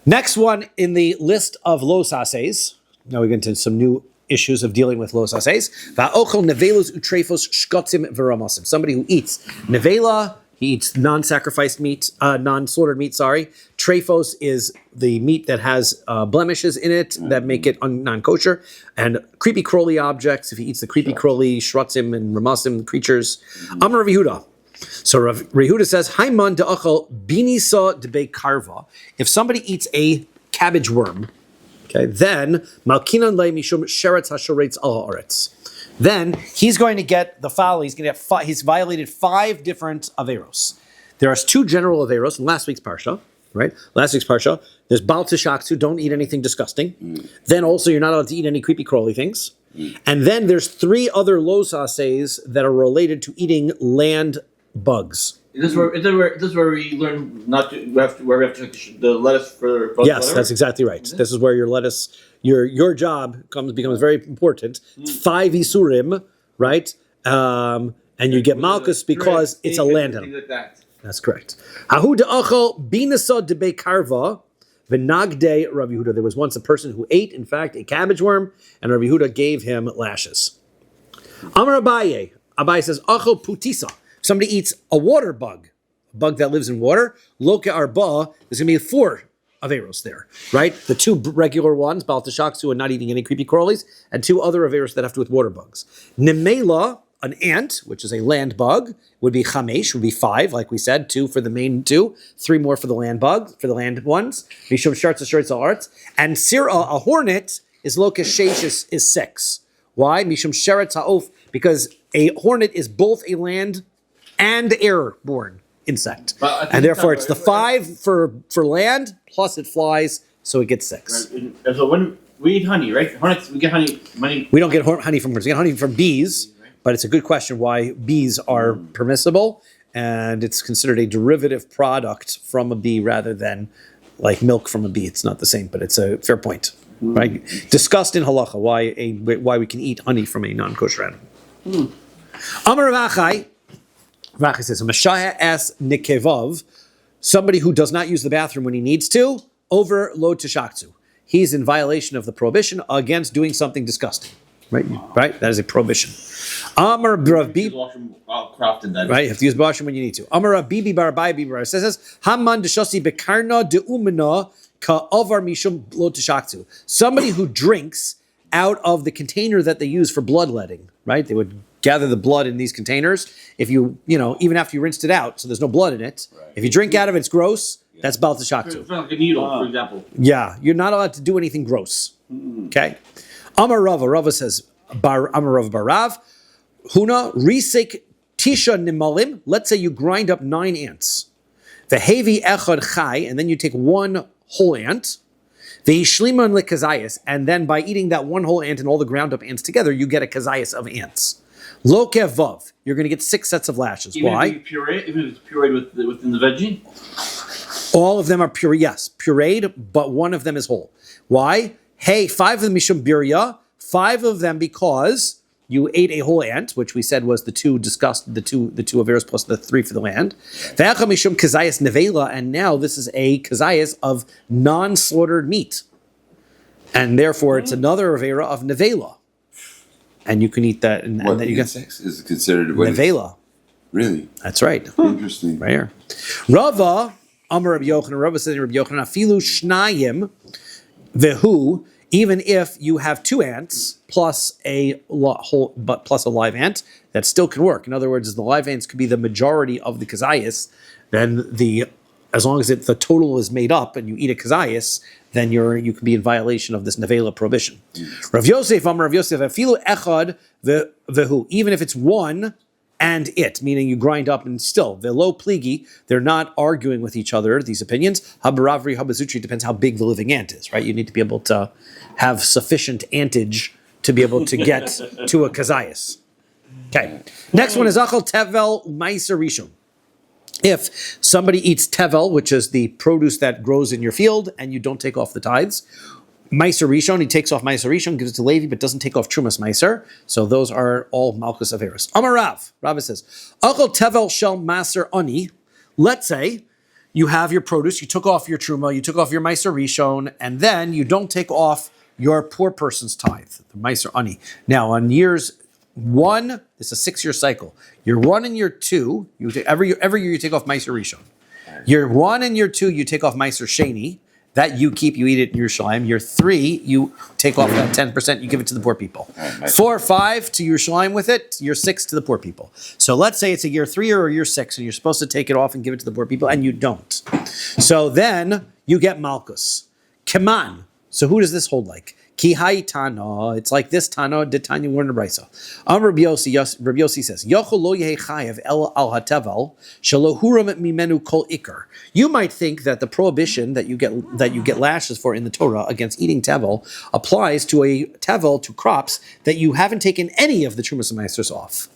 Next one in the list of los ases. Now we get into some new issues of dealing with los ases. Va'ochel nevelus utrefos shkotzim v'ramasim. Somebody who eats nevela, he eats non-sacrificed meat, non-slaughtered meat, sorry. Trefos is the meat that has blemishes in it that make it non-kosher. And creepy crawly objects, if he eats the creepy crawly, shrotzim and ramasim, the creatures. Amar Rav Yehuda. So Rav Yehuda says, Haiman de'achal binisa debe karva. If somebody eats a cabbage worm, okay, then malkinan le mishum sheretz hashoretz al haaretz. Then he's going to get the foul. He's going to get. He's violated 5 different averos. There are 2 general averos in last week's parsha. Right, last week's parsha. There's bal tishaksu. Don't eat anything disgusting. Then also you're not allowed to eat any creepy crawly things. And then there's 3 other los ases that are related to eating land bugs. This is where we learn not to. Where we have to cook the lettuce for bugs. Yes, that's exactly right. This is where your lettuce. Your job becomes very important. It's 5 isurim, right? And you get Makkos because it's a land animal. Like That's correct. Hahu de'achal binasa debe karva v'nagde Rav Yehuda. There was once a person who ate, in fact, a cabbage worm, and Rav Yehuda gave him lashes. Amar Abaye. Abaye says, achal putisa. If somebody eats a water bug, a bug that lives in water, loke arba, there's going to be 4 averos there, right? The 2 regular ones, bal tishaksu and not eating any creepy crawlies, and 2 other averos that have to do with water bugs. Nemela, an ant, which is a land bug, would be chamesh, would be 5, like we said, 2 for the main 2, 3 more for the land bugs, for the land ones. Mishum shartz asheretz arts, and sira, a hornet, is lokesh sheish is 6. Why? Mishum sheretz ha'of, because a hornet is both a land and airborne insect, and therefore it's the 5 for land plus it flies, so it gets 6. Right. So when we eat honey, right? Hornets, we get honey. We don't get honey from hornets. We get honey from bees, but it's a good question why bees are permissible, and it's considered a derivative product from a bee rather than like milk from a bee. It's not the same, but it's a fair point, right? Discussed in halacha why we can eat honey from a non-kosher animal. Amar Rav Achai. Rachi says, Mashaya es nikevav, somebody who does not use the bathroom when he needs to, over lo tishaktu. He's in violation of the prohibition against doing something disgusting. Right, right. That is a prohibition. Amar Rabbi. Crafted that. Right, you have to use washroom when you need to. Amar Bibi Bar Bibi Bar says, Haman Deshosi Bekarna de Umana Ka Avar Mishum Lo Tishaktu. Somebody who drinks out of the container that they use for bloodletting, right? They would gather the blood in these containers. If even after you rinsed it out, so there's no blood in it. Right. If you drink out of it, it's gross. That's Bal Tishaktu. Like a needle, for example. Yeah, you're not allowed to do anything gross. Okay. Amar Rava. Rava says, Amar Rava Barav. Huna Risek Tisha Nimalim. Let's say you grind up 9 ants. Vehevi Echad Chai, and then you take one whole ant. Veishliman lekazayas, and then by eating that one whole ant and all the ground up ants together, you get a kazayas of ants. Lo kevav, you're going to get 6 sets of lashes. Why? Even if it's pureed within the veggie? All of them are pure, yes, pureed, but one of them is whole. Why? Hey, 5 of them mishum birya, 5 of them because you ate a whole ant, which we said was the 2 discussed, the two averos plus the 3 for the land. Ve'acha mishum kazayas nevela, and now this is a kazayas of non-slaughtered meat. And therefore it's another avera of nevela. And you can eat that. And what then you get sex is considered nevela. Really? That's right. Interesting. Right here. Rava, Amar Rabbi Yochanan, Rava says in Rabbi Yochanan, afilu shnayim vehu, even if you have 2 ants plus a live ant, that still can work. In other words, the live ants could be the majority of the kazayas, then as long as the total is made up and you eat a kazayas, then you can be in violation of this nevela prohibition. Rav Yosef, Amar Rav Yosef, afilu echad vehu, even if it's 1 and it, meaning you grind up and still, the low pligi, they're not arguing with each other, these opinions. Habaravri, habazutri, depends how big the living ant is, right? You need to be able to have sufficient antage to be able to get to a kazayas. Okay. Next one is achal tevel ma'aser rishon. If somebody eats tevel, which is the produce that grows in your field, and you don't take off the tithes, Meiser Rishon, he takes off Meiser Rishon, gives it to Levi, but doesn't take off Trumas Meiser. So those are all Malchus Averis. Amar Rav. Rabbi says, Achal Tevel Shel Maser Ani. Let's say you have your produce, you took off your Truma, you took off your Meiser Rishon, and then you don't take off your poor person's tithe, the Meiser Ani. Now, on years 1, it's a 6-year cycle. Year 1 and year 2, every year you take off Meiser Rishon. Year 1 and year 2, you take off Meiser Sheni. That you keep, you eat it in Yerushalayim. Year 3, you take off that 10%, you give it to the poor people. 4, 5 to Yerushalayim with it. Year 6 to the poor people. So let's say it's a year 3 or a year 6, and you're supposed to take it off and give it to the poor people, and you don't. So then you get Malchus. Keman. So who does this hold like? Ki hai tana. It's like this tana. De tanya learn the brisa. Rabbi Yossi says, Yochel lo yehi chayev el al hatevel shelo huram mimenu kol ikar. You might think that the prohibition that you get lashes for in the Torah against eating tevel applies to a tevel, to crops that you haven't taken any of the trumas and meisters off.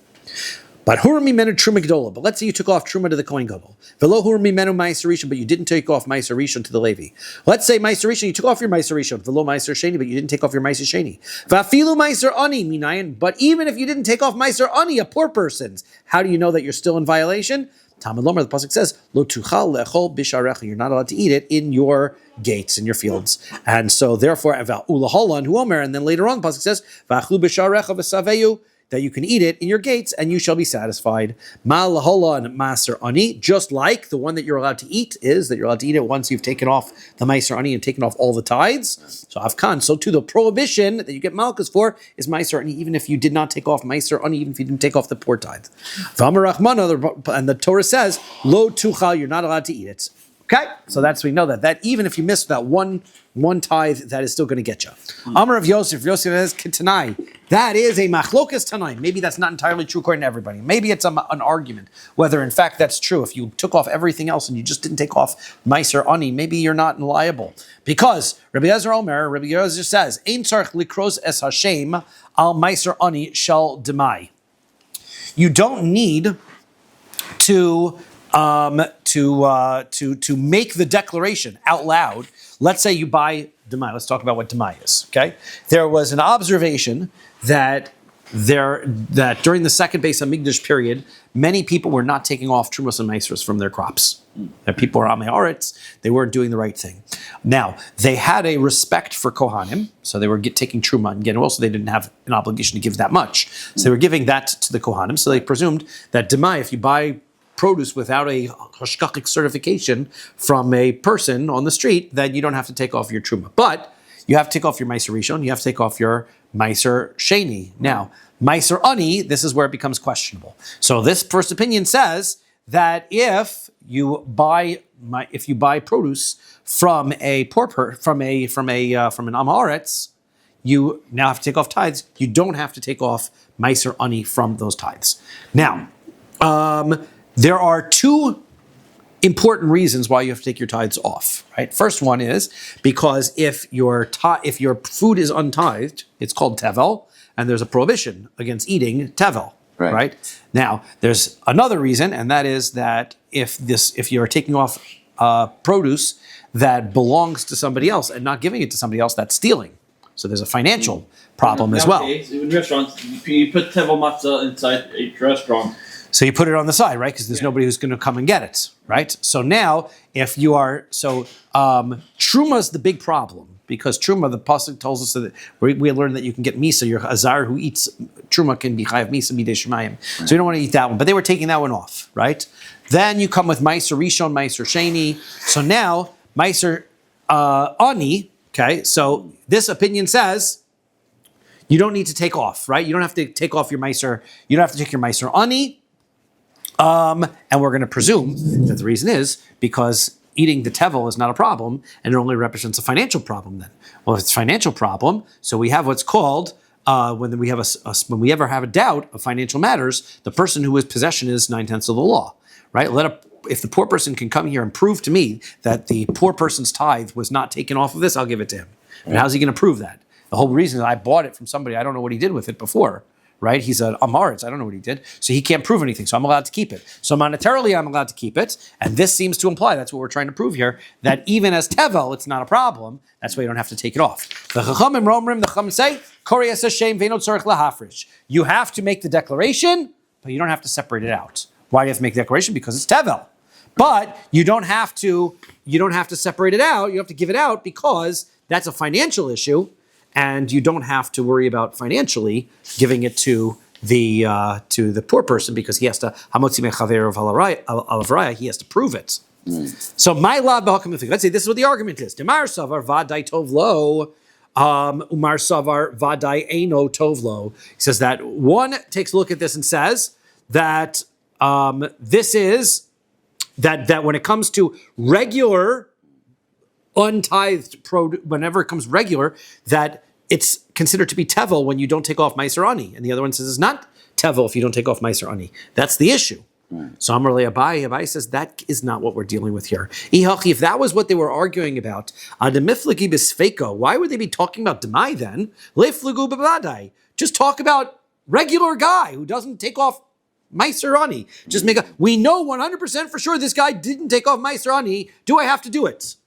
But huram mimenu truma gedola. But let's say you took off truma to the kohen gadol. Velo huram mimenu meiser rishon, but you didn't take off meiser rishon to the Levi. Let's say meiser rishon, you took off your meiser rishon. Velo meiser sheni, but you didn't take off your meiser sheni. Vafilu meiser ani minayin. But even if you didn't take off meiser ani, a poor person's, how do you know that you're still in violation? Talmud Lomer, the pasuk says, "Lo tuchal lechol bisharecha." You're not allowed to eat it in your gates, in your fields, and so therefore, ulaholan hu omer. And then later on, the pasuk says, "Va'achlu bisharecha v'saveyu." That you can eat it in your gates and you shall be satisfied. Ma'laholan maser ani, just like the one that you're allowed to eat is that you're allowed to eat it once you've taken off the meiser ani and taken off all the tithes. So avkan. So too, the prohibition that you get malchus for is meiser ani, even if you did not take off meiser ani, even if you didn't take off the poor tithe. And the Torah says, lo tuchal, you're not allowed to eat it. Okay, so we know that even if you miss that one tithe, that is still going to get you. Amar of Yosef says, Tanai, that is a machlokas Tanai. Maybe that's not entirely true according to everybody. Maybe it's an argument whether in fact that's true. If you took off everything else and you just didn't take off meiser ani, maybe you're not liable. Because Rabbi Yezer says, Ein tzarich likros es Hashem al meiser ani shel demai. You don't need to make the declaration out loud. Let's say you buy demai. Let's talk about what demai is. Okay, there was an observation that that during the second Beis Hamikdash period, many people were not taking off Trumas and Maasros from their crops. That people were Amei Haaretz, they weren't doing the right thing. Now, they had a respect for Kohanim, so they were taking Truma and getting, also they didn't have an obligation to give that much. So they were giving that to the Kohanim, so they presumed that Demai, if you buy produce without a hashkachic certification from a person on the street, then you don't have to take off your Truma. But you have to take off your Meiser Rishon, you have to take off your Meiser Sheni. Now, Meiser Ani, this is where it becomes questionable. So this first opinion says that if you buy produce from a from an Am Haaretz, you now have to take off tithes. You don't have to take off Meiser Ani from those tithes. Now, there are two important reasons why you have to take your tithes off. Right. First one is because if your food is untithed, it's called tevel, and there's a prohibition against eating tevel. Right. Now, there's another reason, and that is that if you're taking off produce that belongs to somebody else and not giving it to somebody else, that's stealing. So there's a financial problem as well. In restaurants, you put tevel matzah inside a restaurant. So you put it on the side, right? Because there's nobody who's going to come and get it, right? So now, if you are, Truma is the big problem, because Truma, the pasuk tells us that we learned that you can get Misa, your Azar who eats Truma can be Chayav Misa Midei Shemayim. So you don't want to eat that one, but they were taking that one off, right? Then you come with Meiser Rishon, Meiser Sheni. So now, Meiser Ani, okay, so this opinion says, you don't need to take off, right? You don't have to take off your Meiser, you don't have to take your Meiser Ani. And we're going to presume that the reason is because eating the tevel is not a problem, and it only represents a financial problem then. Well, if it's a financial problem, so we have what's called, when we ever have a doubt of financial matters, the person who is possession is 9/10 of the law, right? If the poor person can come here and prove to me that the poor person's tithe was not taken off of this, I'll give it to him. And how's he going to prove that? The whole reason that I bought it from somebody, I don't know what he did with it before. Right? He's an Amaretz. I don't know what he did. So he can't prove anything. So I'm allowed to keep it. So monetarily, I'm allowed to keep it. And this seems to imply, that's what we're trying to prove here, that even as tevel, it's not a problem. That's why you don't have to take it off. The Chacham say, Koriyas Hashem ve'no tzorich lahafrish. You have to make the declaration, but you don't have to separate it out. Why do you have to make the declaration? Because it's tevel. But you don't have to separate it out. You have to give it out because that's a financial issue. And you don't have to worry about financially giving it to the poor person because he has to hamotzi mechaver of raya. He has to prove it. So my lad b'hakamifik. Let's say this is what the argument is. Demar savar vadai tov lo, umar savar vadai eino tov lo. He says that one takes a look at this and says that this is that when it comes to regular untithed produce, whenever it comes regular, that it's considered to be tevel when you don't take off Meiser Ani. And the other one says it's not tevel if you don't take off Meiser Ani. That's the issue. So Amrle Abai says that is not what we're dealing with here. If that was what they were arguing about, why would they be talking about Demai then? Just talk about regular guy who doesn't take off Meiser Ani. We know 100% for sure this guy didn't take off Meiser Ani. Do I have to do it?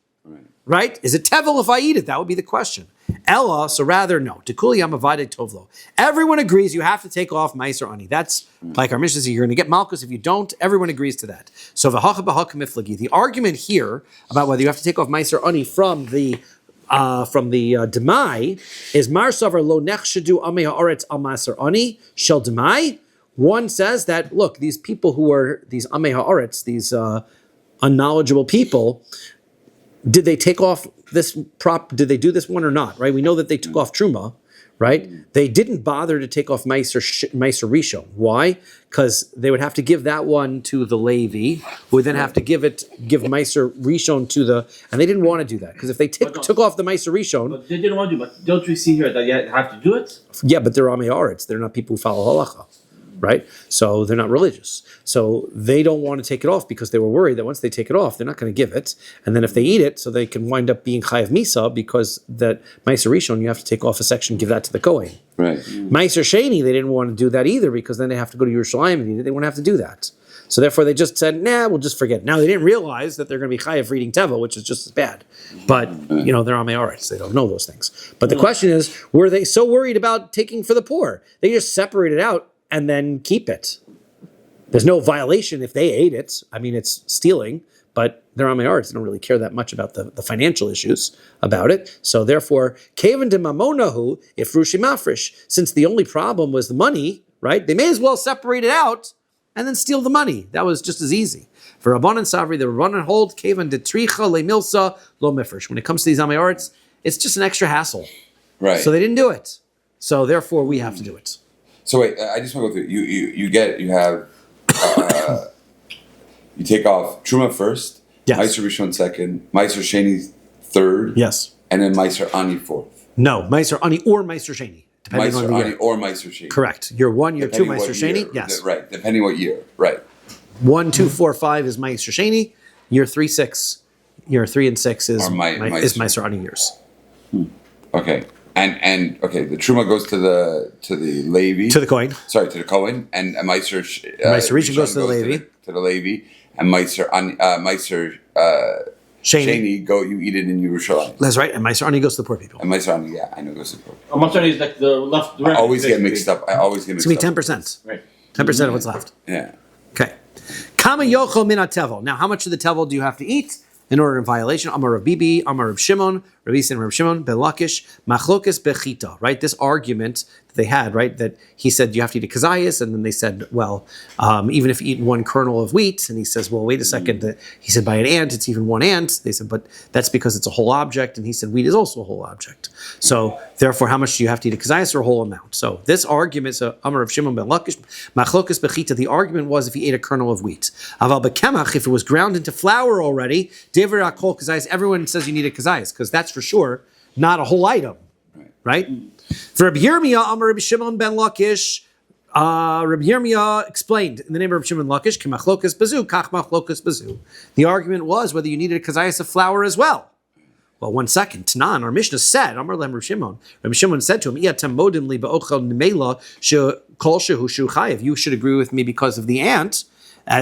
Right? Is it tevel if I eat it? That would be the question. Ella, so rather no. Tekuli Yamavade Tovlo. Everyone agrees you have to take off Meiser Ani. That's like our Mishnah says, you're going to get Makkos. If you don't, everyone agrees to that. So the argument here about whether you have to take off Meiser Ani from the Demai is Mar Savar Lo Nechshadu Amei Haaretz Al Meiser Ani Shel Demai. One says that, look, these people who are these Amei Haaretz, these unknowledgeable people, did they take off this prop? Did they do this one or not? Right? We know that they took off Truma, right? They didn't bother to take off Meiser Rishon. Why? Because they would have to give that one to the Levi, who would then have to give Meiser Rishon to and they didn't want to do that because if they took off the Meiser Rishon, but they didn't want to do. But don't we see here that you have to do it? Yeah, but they're Amei Haaretz. They're not people who follow halacha. Right? So they're not religious. So they don't want to take it off because they were worried that once they take it off, they're not going to give it. And then if they eat it, so they can wind up being Chayav Misa because that Meiser Rishon, you have to take off a section, give that to the Kohen. Right. Meiser Sheni, they didn't want to do that either because then they have to go to Yerushalayim and eat it. They wouldn't have to do that. So therefore they just said, nah, we'll just forget. Now they didn't realize that they're going to be chayav for eating tevel, which is just as bad. But, they're on Mayoritz. They don't know those things. But the question is, were they so worried about taking for the poor? They just separate it out and then keep it. There's no violation if they ate it. I mean, it's stealing, but they're on Mayoritz. They don't really care that much about the financial issues about it. So therefore, Kavan de Mamonahu, if Rushi Mafresh, since the only problem was the money, right? They may as well separate it out and then steal the money. That was just as easy. For Rabban and Savri, the Rabban hold Kavan de Tricha le Milsa lo Mifresh. When it comes to these Amayorts, it's just an extra hassle. Right. So they didn't do it. So therefore, we have to do it. So wait, I just want to go through. You take off Truma first, Yes. Meiser Rishon second, Meiser Sheni third, Yes. and then Meiser Ani fourth. No, Meiser Ani or Meiser Sheni, depending on Meiser the Ani year. or Meiser Sheni. Correct. Year 1, year 2, Depending Meiser what Sheni. year. Yes. Right, depending what year. Right. 1, 2, 4, 5 is Meiser Sheni. Year 3, 6. Year 3 and 6 is Meiser Ani years. Okay. And okay, the Truma goes to the Levi. To the Kohen. Sorry, to the Kohen, and Meiser Rishon goes to the Levi. To the Levi, and Meiser Sheni you eat it in Yerushalayim. That's right. And Meiser Ani goes to the poor people. And Meiser Ani, I know goes to the poor people. Meiser is like the left. The right, I always get mixed up. It's It's going to be 10%. Right. 10% of what's left. Yeah. Okay. Kama yochel min tevel. Now, how much of the tevel do you have to eat in order in violation? Amar Rab Bibi, Amar Rab Shimon, Rabbi and Rab Shimon, Ben Lakish, Machlokes bechita, right? This argument that they had, right? That he said you have to eat a kazayas, and then they said, well, even if you eat one kernel of wheat, and he says, well, wait a second. He said by an ant, it's even one ant. They said, but that's because it's a whole object, and he said wheat is also a whole object. So therefore, how much do you have to eat a kazayas or a whole amount? So this argument, so Amar Rab Shimon Ben Lakish, Machlokes bechita. The argument was if he ate a kernel of wheat. Aval bekemach, if it was ground into flour already, Dever akol kazayas. Everyone says you need a kazayas because that's for sure not a whole item, right? For Rabbi Yirmiyah, Amar Rabbi Shimon ben Lakish, Rabbi Yirmiyah explained in the name of Rabbi Shimon ben Lakish, K'machlokas bazu, kach machlokas bazu. The argument was whether you needed a kazayas of flour as well. Well, one second. Tanan, our Mishnah said, Amar Lem Rabbi Shimon. Rabbi Shimon said to him, Iatem modin li ba'ochel nemela kol shehu shu chayev. You should agree with me because of the ant.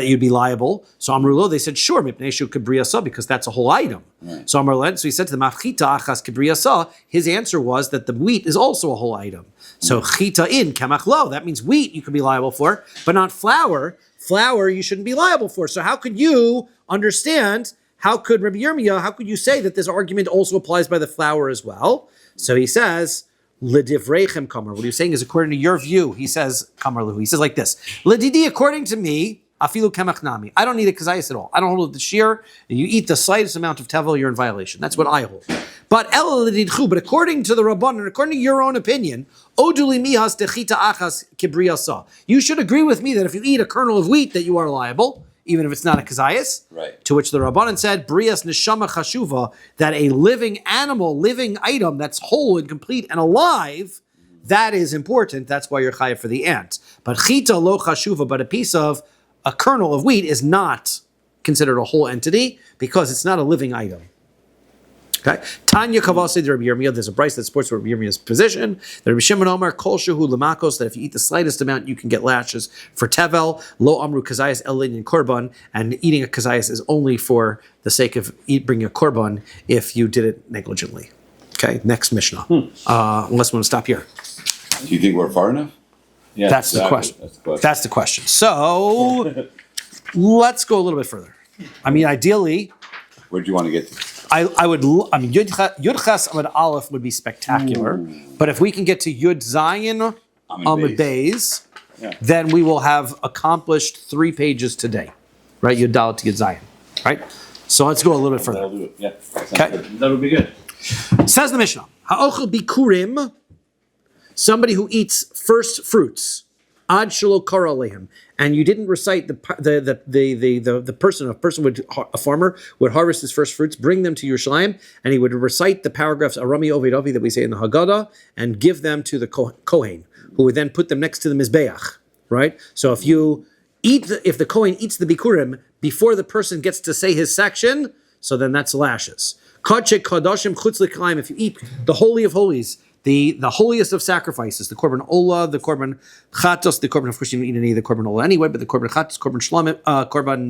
You'd be liable. So Amrulo, they said, sure, because that's a whole item. Right. So Amrulo, so he said to the Machita achas kibriyasa, his answer was that the wheat is also a whole item. So chita in kamachlo, that means wheat you could be liable for, but not flour. Flour you shouldn't be liable for. So how could you understand? How could Rabbi Yirmiyah? How could you say that this argument also applies by the flour as well? So he says. Ledivrechem kamar. What he's saying is according to your view. He says kamar luhu. He says like this. Ledidi, according to me. Afilu kemach nami. I don't need a kazayas at all. I don't hold the shear. You eat the slightest amount of tevel, you're in violation. That's what I hold. But according to the Rabban and according to your own opinion, oduli mihas dechita achas kibriyasa. You should agree with me that if you eat a kernel of wheat, that you are liable, even if it's not a kazayas. Right. To which the Rabbanan said, brias neshama chashuva, that a living animal, living item that's whole and complete and alive, that is important. That's why you're chayav for the ant. But chita lo chashuva, but a piece of a kernel of wheat is not considered a whole entity because it's not a living item. Okay. Tanya Kavasi Rabbi Yirmiyah. There's a Bryce that supports Rabbi Yirmiyah's position. The Rabbi Shimon Omer Kol Shehu Lemakos, that if you eat the slightest amount, you can get lashes for tevel. Lo Amru Kazayas Elin and Korban, and eating a kazayas is only for the sake of bringing a korban if you did it negligently. Okay. Next Mishnah. Unless we want to stop here. Do you think we're far enough? Yeah, That's the question. That's the question. So let's go a little bit further. I mean, ideally, where do you want to get to? Yud Ches Amud Aleph would be spectacular, but if we can get to Yud Zayin Amud Beis, then we will have accomplished 3 pages today, right? Yud Dalet to Yud Zayin, right? So let's go a little bit further. That'll do it. Yeah, okay, that'll be good. Says the Mishnah, Ha'ochel bikurim. Somebody who eats first fruits, ad shelo kara lehem, and you didn't recite a farmer would harvest his first fruits, bring them to Yerushalayim, and he would recite the paragraphs Arami Oved Avi that we say in the Haggadah, and give them to the Kohen, who would then put them next to the Mizbeach, right? So if the Kohen eats the Bikurim before the person gets to say his section, so then that's lashes. If you eat the Holy of Holies, the holiest of sacrifices, the korban ola, the korban chatos, the korban, of course you don't eat any of the korban ola anyway, but the korban chatos, korban shlamim, korban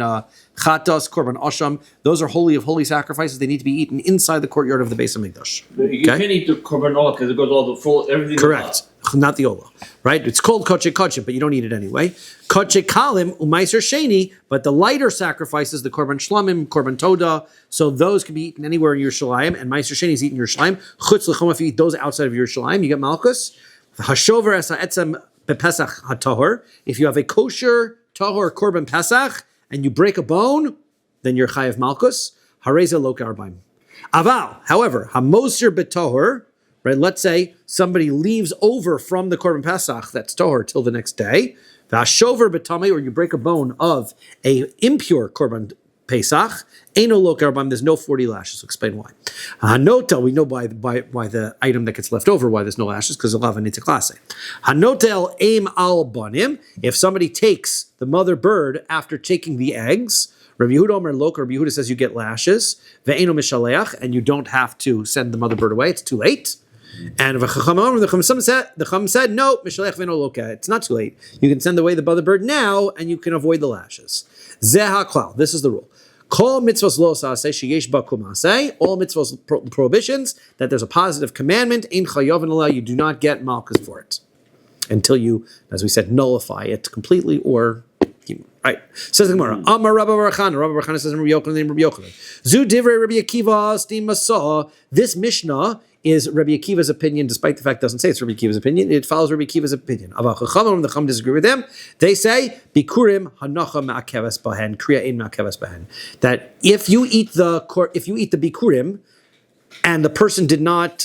chatos, korban osham, those are holy of holy sacrifices. They need to be eaten inside the courtyard of the Beis Hamikdash. You can't eat the korban ola because it goes all the full everything. Correct. Not the ola, right? It's called koche koche, but you don't eat it anyway. Koche kalim umaiser sheni, but the lighter sacrifices, the korban shlamim, korban toda, so those can be eaten anywhere in Yerushalayim, and meiser sheni is eaten in Yerushalayim. Chutz l'chom, if you eat those outside of Yerushalayim, you get Makkos. Hashover es ha'etzem bepesach ha'tohor. If you have a kosher tohor korban pesach and you break a bone, then you're chayav Makkos. Hareza loka arbaim. Aval, however, hamoser betohor. Right, let's say somebody leaves over from the korban pesach, that's tohor, till the next day. Vashover betame, or you break a bone of a impure korban pesach. Eino lo karbam. There's no 40 lashes. I'll explain why. Hanota, we know why the item that gets left over why there's no lashes, because of lava nitiklase. Hanotel aim al banim. If somebody takes the mother bird after taking the eggs. Rabbi Yehuda Omer Lok, Rabbi Yehuda says you get lashes. Ve'eno mishaleach, and you don't have to send the mother bird away. It's too late. And the Chacham said, no, Mishalech v'eno loka. It's not too late. You can send away the mother bird now, and you can avoid the lashes. Zeh ha'klal. This is the rule. Kol mitzvos lo saseh sheyesh ba kumaseh. All mitzvos prohibitions that there's a positive commandment. Ein chayav v'nala. You do not get malchus for it until you, as we said, nullify it completely or. Right. Says the Gemara. Amar Rabbi Barachana. Rabbi Barachana says in Rabbi Yochanan. Rabbi Yochanan. Zu divrei Rabbi Akiva stim masah. This Mishnah is Rabbi Akiva's opinion, despite the fact it doesn't say it's Rabbi Akiva's opinion. It follows Rabbi Akiva's opinion. Aval Chachamim, the Chacham disagree with them. They say bikurim hanacha ma'akeves bahen, kriya ein ma'akeves bahen. That if you eat the bikurim, and the person did not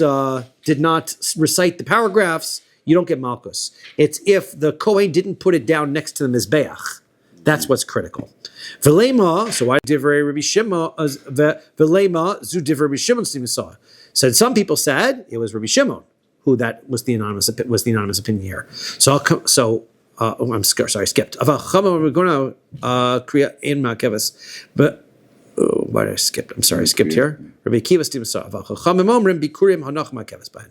recite the paragraphs, you don't get malchus. It's if the Kohen didn't put it down next to the mizbeach. That's what's critical. Velema, so why divrei Rabbi Shimon? Velema zu divrei Rabbi Shimon stimisah. So some people said it was Rabbi Shimon who that was the anonymous opinion here. I'm sorry, skipped. We're going to create in Makkos, but. Why did I skip? I'm sorry, I skipped here. Rabbi Akiva stimisah. Chachamim omrim bikurim hanach ma'akeves bahen.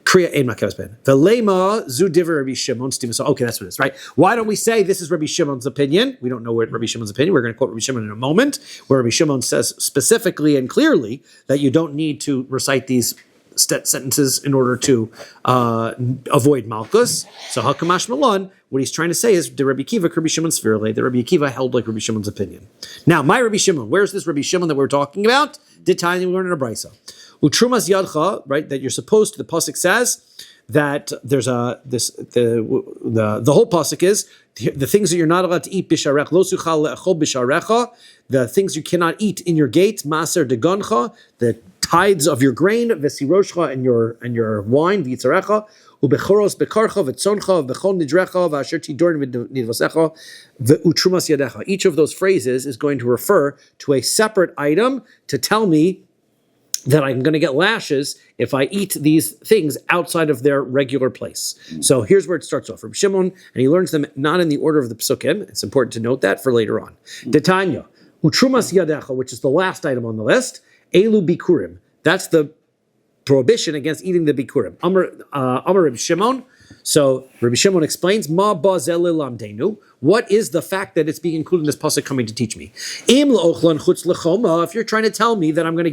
Kriya ein ma'akeves bahen. Velema zu divrei Rabbi Shimon stimisah. Okay, that's what it is, right? Why don't we say this is Rabbi Shimon's opinion? We don't know what Rabbi Shimon's opinion. We're going to quote Rabbi Shimon in a moment, where Rabbi Shimon says specifically and clearly that you don't need to recite these sentences in order to avoid malchus. So hakamash malon, what he's trying to say is the Rabbi Akiva, Rabbi Shimon Svirle, the Rabbi Akiva held like Rabbi Shimon's opinion. Now, my Rabbi Shimon, where's this Rabbi Shimon that we're talking about? Did Tanya learn in a brisa? Utrumas yadcha, right? That you're supposed to. The pasuk says that there's the whole pasuk is the things that you're not allowed to eat bisharech lo suchal le'achol bisharecha, the things you cannot eat in your gates maser degoncha, the tithes of your grain, v'siroshcha, and your wine, v'yitzarecha, u'bechoros bekarcha, v'tzoncha, v'chol nidrecha, v'asher tidorin v'nidvasecha, v'utrumas yadecha. Each of those phrases is going to refer to a separate item to tell me that I'm going to get lashes if I eat these things outside of their regular place. So here's where it starts off from Shimon, and he learns them not in the order of the psukim. It's important to note that for later on. Detanya, utrumas yadecha, which is the last item on the list, elu bikurim. That's the prohibition against eating the bikurim. Amar Rabbi Shimon. So Rabbi Shimon explains, Ma bazel lamdenu. What is the fact that it's being included in this pasuk coming to teach me? Im la'ochlan chutz lechoma. If you're trying to tell me that I'm going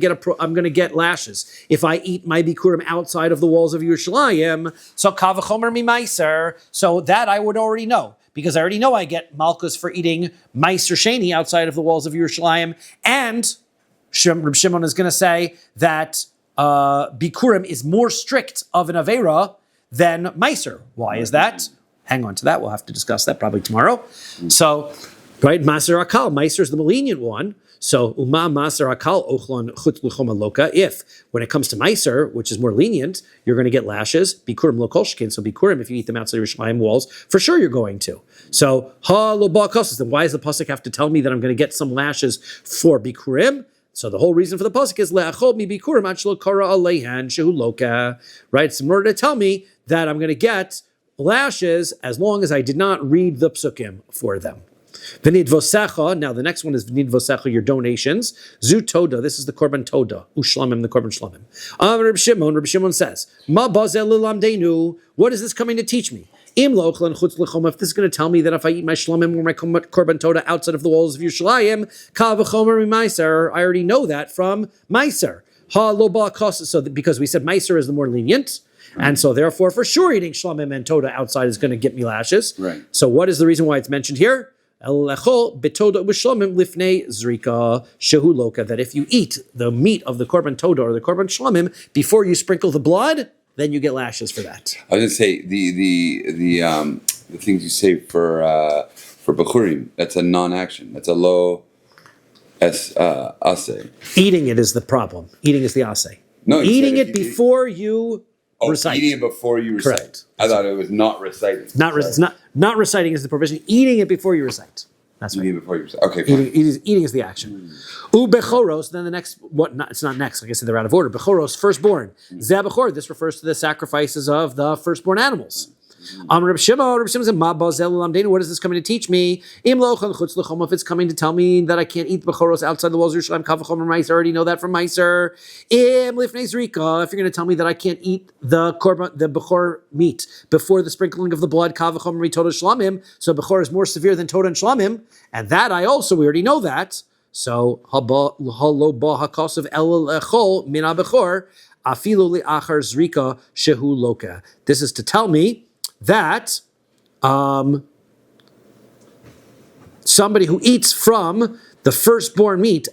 to get lashes if I eat my bikurim outside of the walls of Yerushalayim, so kavachomer mi meiser. So that I would already know, because I already know I get malchus for eating meiser sheni outside of the walls of Yerushalayim, and Rabbi Shimon is going to say that bikurim is more strict of an avera than meiser. Why is that? Hang on to that. We'll have to discuss that probably tomorrow. So, right, maser akal. Meiser is the more lenient one. So, uma maser akal ochlon chutz l'choma loka. If, when it comes to meiser, which is more lenient, you're going to get lashes. Bikurim lo kol shkin. So, bikurim, if you eat them outside Yerushalayim walls, for sure you're going to. So, ha lo ba'akosis. Then why does the pasuk have to tell me that I'm going to get some lashes for bikurim? So the whole reason for the pasuk is le'achol mi bikurim achlo kara aleihan shehu loka. Right? It's in order to tell me that I'm going to get lashes as long as I did not read the psukim for them. V'nid vosecha. Now the next one is v'nid vosecha, your donations. Zu toda. This is the korban toda. Ushlamim, the korban shlamim. Reb Shimon says, Ma bazel lilamdeinu. What is this coming to teach me? Im lochlan chutz lechom. If this is going to tell me that if I eat my shlamim or my korban toda outside of the walls of Yerushalayim, kal v'chomer meiser. I already know that from meiser. Ha lo ba kos. So because we said meiser is the more lenient. And so, therefore, for sure, eating shlamim and toda outside is going to get me lashes. Right. So, what is the reason why it's mentioned here? That if you eat the meat of the korban toda or the korban shlamim before you sprinkle the blood, then you get lashes for that. I was going to say the things you say for Bechurim, that's a non-action. That's a low assay. Eating it is the problem. Eating is the assay. No, eating it before you recite. Eating it before you recite. Correct. I thought it was not reciting. It's not reciting is the provision. Eating it before you recite. That's right. Eating before you recite. Okay, fine. Eating is the action. Bechoros. Then the next. It's not next. Like I said, they're out of order. Bechoros, firstborn. Zebachor. This refers to the sacrifices of the firstborn animals. Reb Shimon said, "Ma bazel lamdeinu." What is this coming to teach me? Im lochal chutz lechom. If it's coming to tell me that I can't eat bechoros outside the walls of Yerushalayim, kavachomer meiser. I already know that from meiser. Im lifnei zrika. If you're going to tell me that I can't eat the bechor meat before the sprinkling of the blood, kavachomer toda shlamim. So bechor is more severe than toda and shlamim, and that we already know that. So halo ba hakasav el lechol min bechor afilu liachar zrika shehu loka. This is to tell me that somebody who eats from the firstborn meat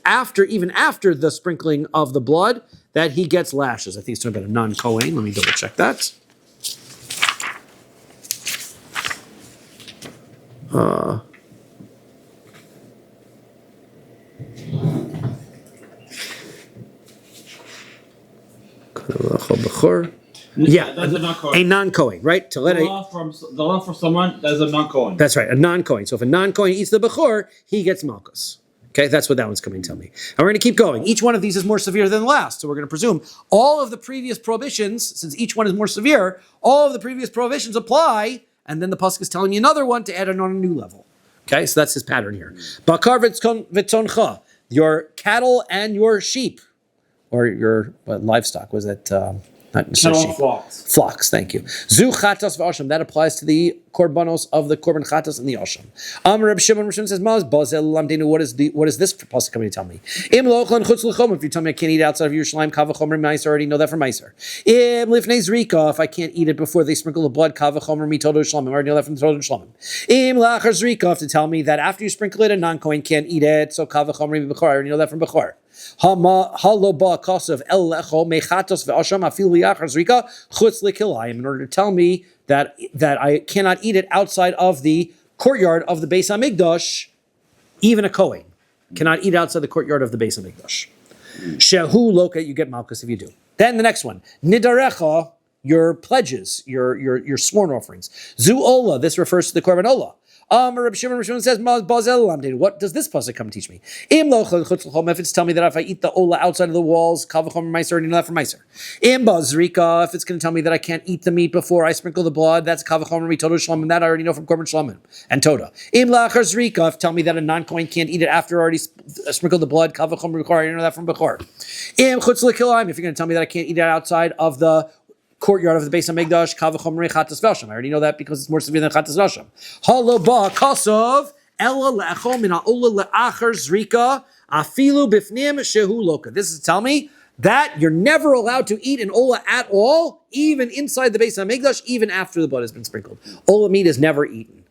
even after the sprinkling of the blood, that he gets lashes. I think it's talking about a non-Kohen. Let me double check that. Yeah, that's a non-Kohen. A non-Kohen, right? To let the law for someone that's a non-Kohen. That's right, a non-Kohen. So if a non-Kohen eats the bechor, he gets Makkos. Okay, that's what that one's coming to tell me. And we're going to keep going. Each one of these is more severe than the last. So we're going to presume all of the previous prohibitions, since each one is more severe, all of the previous prohibitions apply, and then the pasuk is telling you another one to add it on a new level. Okay, so that's his pattern here. Bakar v'tzoncha, your cattle and your sheep, or your livestock, was that... not necessarily flocks, thank you. Zu chatas v'asham, that applies to the korbanos of the korban chatas and the asham. Reb Shimon says, Maz bazel lamdeinu. What is this pasuk coming to tell me? Im lochlan chutz lechom. If you tell me I can't eat outside of Yerushalayim, kavachomer meiser. I already know that from meiser. Im lifnei zrika. If I can't eat it before they sprinkle the blood, kavachomer mitodo shlamim. I already know that from the todo shlamim. Im lachar zrika. To tell me that after you sprinkle it, a non-kohen can't eat it. So kavachomer bechor. I already know that from bechor. In order to tell me that I cannot eat it outside of the courtyard of the Beis HaMikdash, even a Kohen cannot eat outside the courtyard of the Beis HaMikdash. Shehu loka, you get Malkus if you do. Then the next one, Nidarecha, your pledges, your sworn offerings. Zu ola, this refers to the korban ola. Rabbi Shimon says, what does this pasuk come teach me? If it's telling me that if I eat the ola outside of the walls, kavachomer meiser, already know that from meiser. Zrika, if it's going to tell me that I can't eat the meat before I sprinkle the blood, that's kavachomer toda shlamim, that I already know from korban shlamim and toda. Lachar zrika, if tell me that a non-kohen can't eat it after I already sprinkled the blood, kavachomer bechor, I already know that from bechor. If you're going to tell me that I can't eat it outside of the courtyard of the Beis HaMikdash, kavachomer chatas v'asham. I already know that because it's more severe than chatas v'asham. Halo ba kasov ela le'achol min ha'ola le'achar zrika afilu bifnim shehu loka. This is to tell me that you're never allowed to eat an ola at all, even inside the Beis HaMikdash, even after the blood has been sprinkled. Ola meat is never eaten.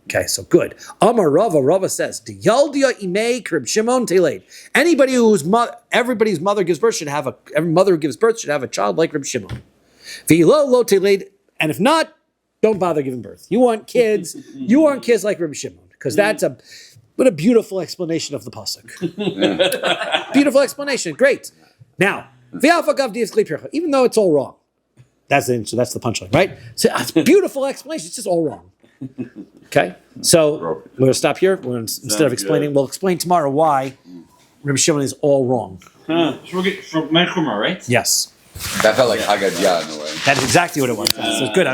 Okay, so good. Amar Rava says, "Yaldia imei krib Shimon teleid." Anybody everybody's mother gives birth every mother who gives birth should have a child like Reb Shimon. And if not, don't bother giving birth. You want kids like Rabbi Shimon, because what a beautiful explanation of the pasuk. Yeah. Beautiful explanation, great. Now, even though it's all wrong, that's the punchline, right? So it's a beautiful explanation. It's just all wrong. Okay, so we're going to stop here. Instead of explaining, we'll explain tomorrow why Rabbi Shimon is all wrong. From Menchumah, right? Yes. That felt like Haggadah in a way. That is exactly what it was. So it's good.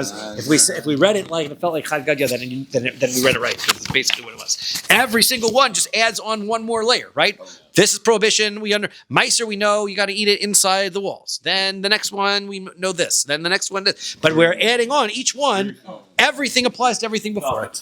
If we read it like it felt like Chad Gadya, then we read it right. So it's basically what it was. Every single one just adds on one more layer, right? This is prohibition. Meiser, we know you got to eat it inside the walls. Then the next one, we know this. Then the next one, this. But we're adding on each one. Everything applies to everything before it.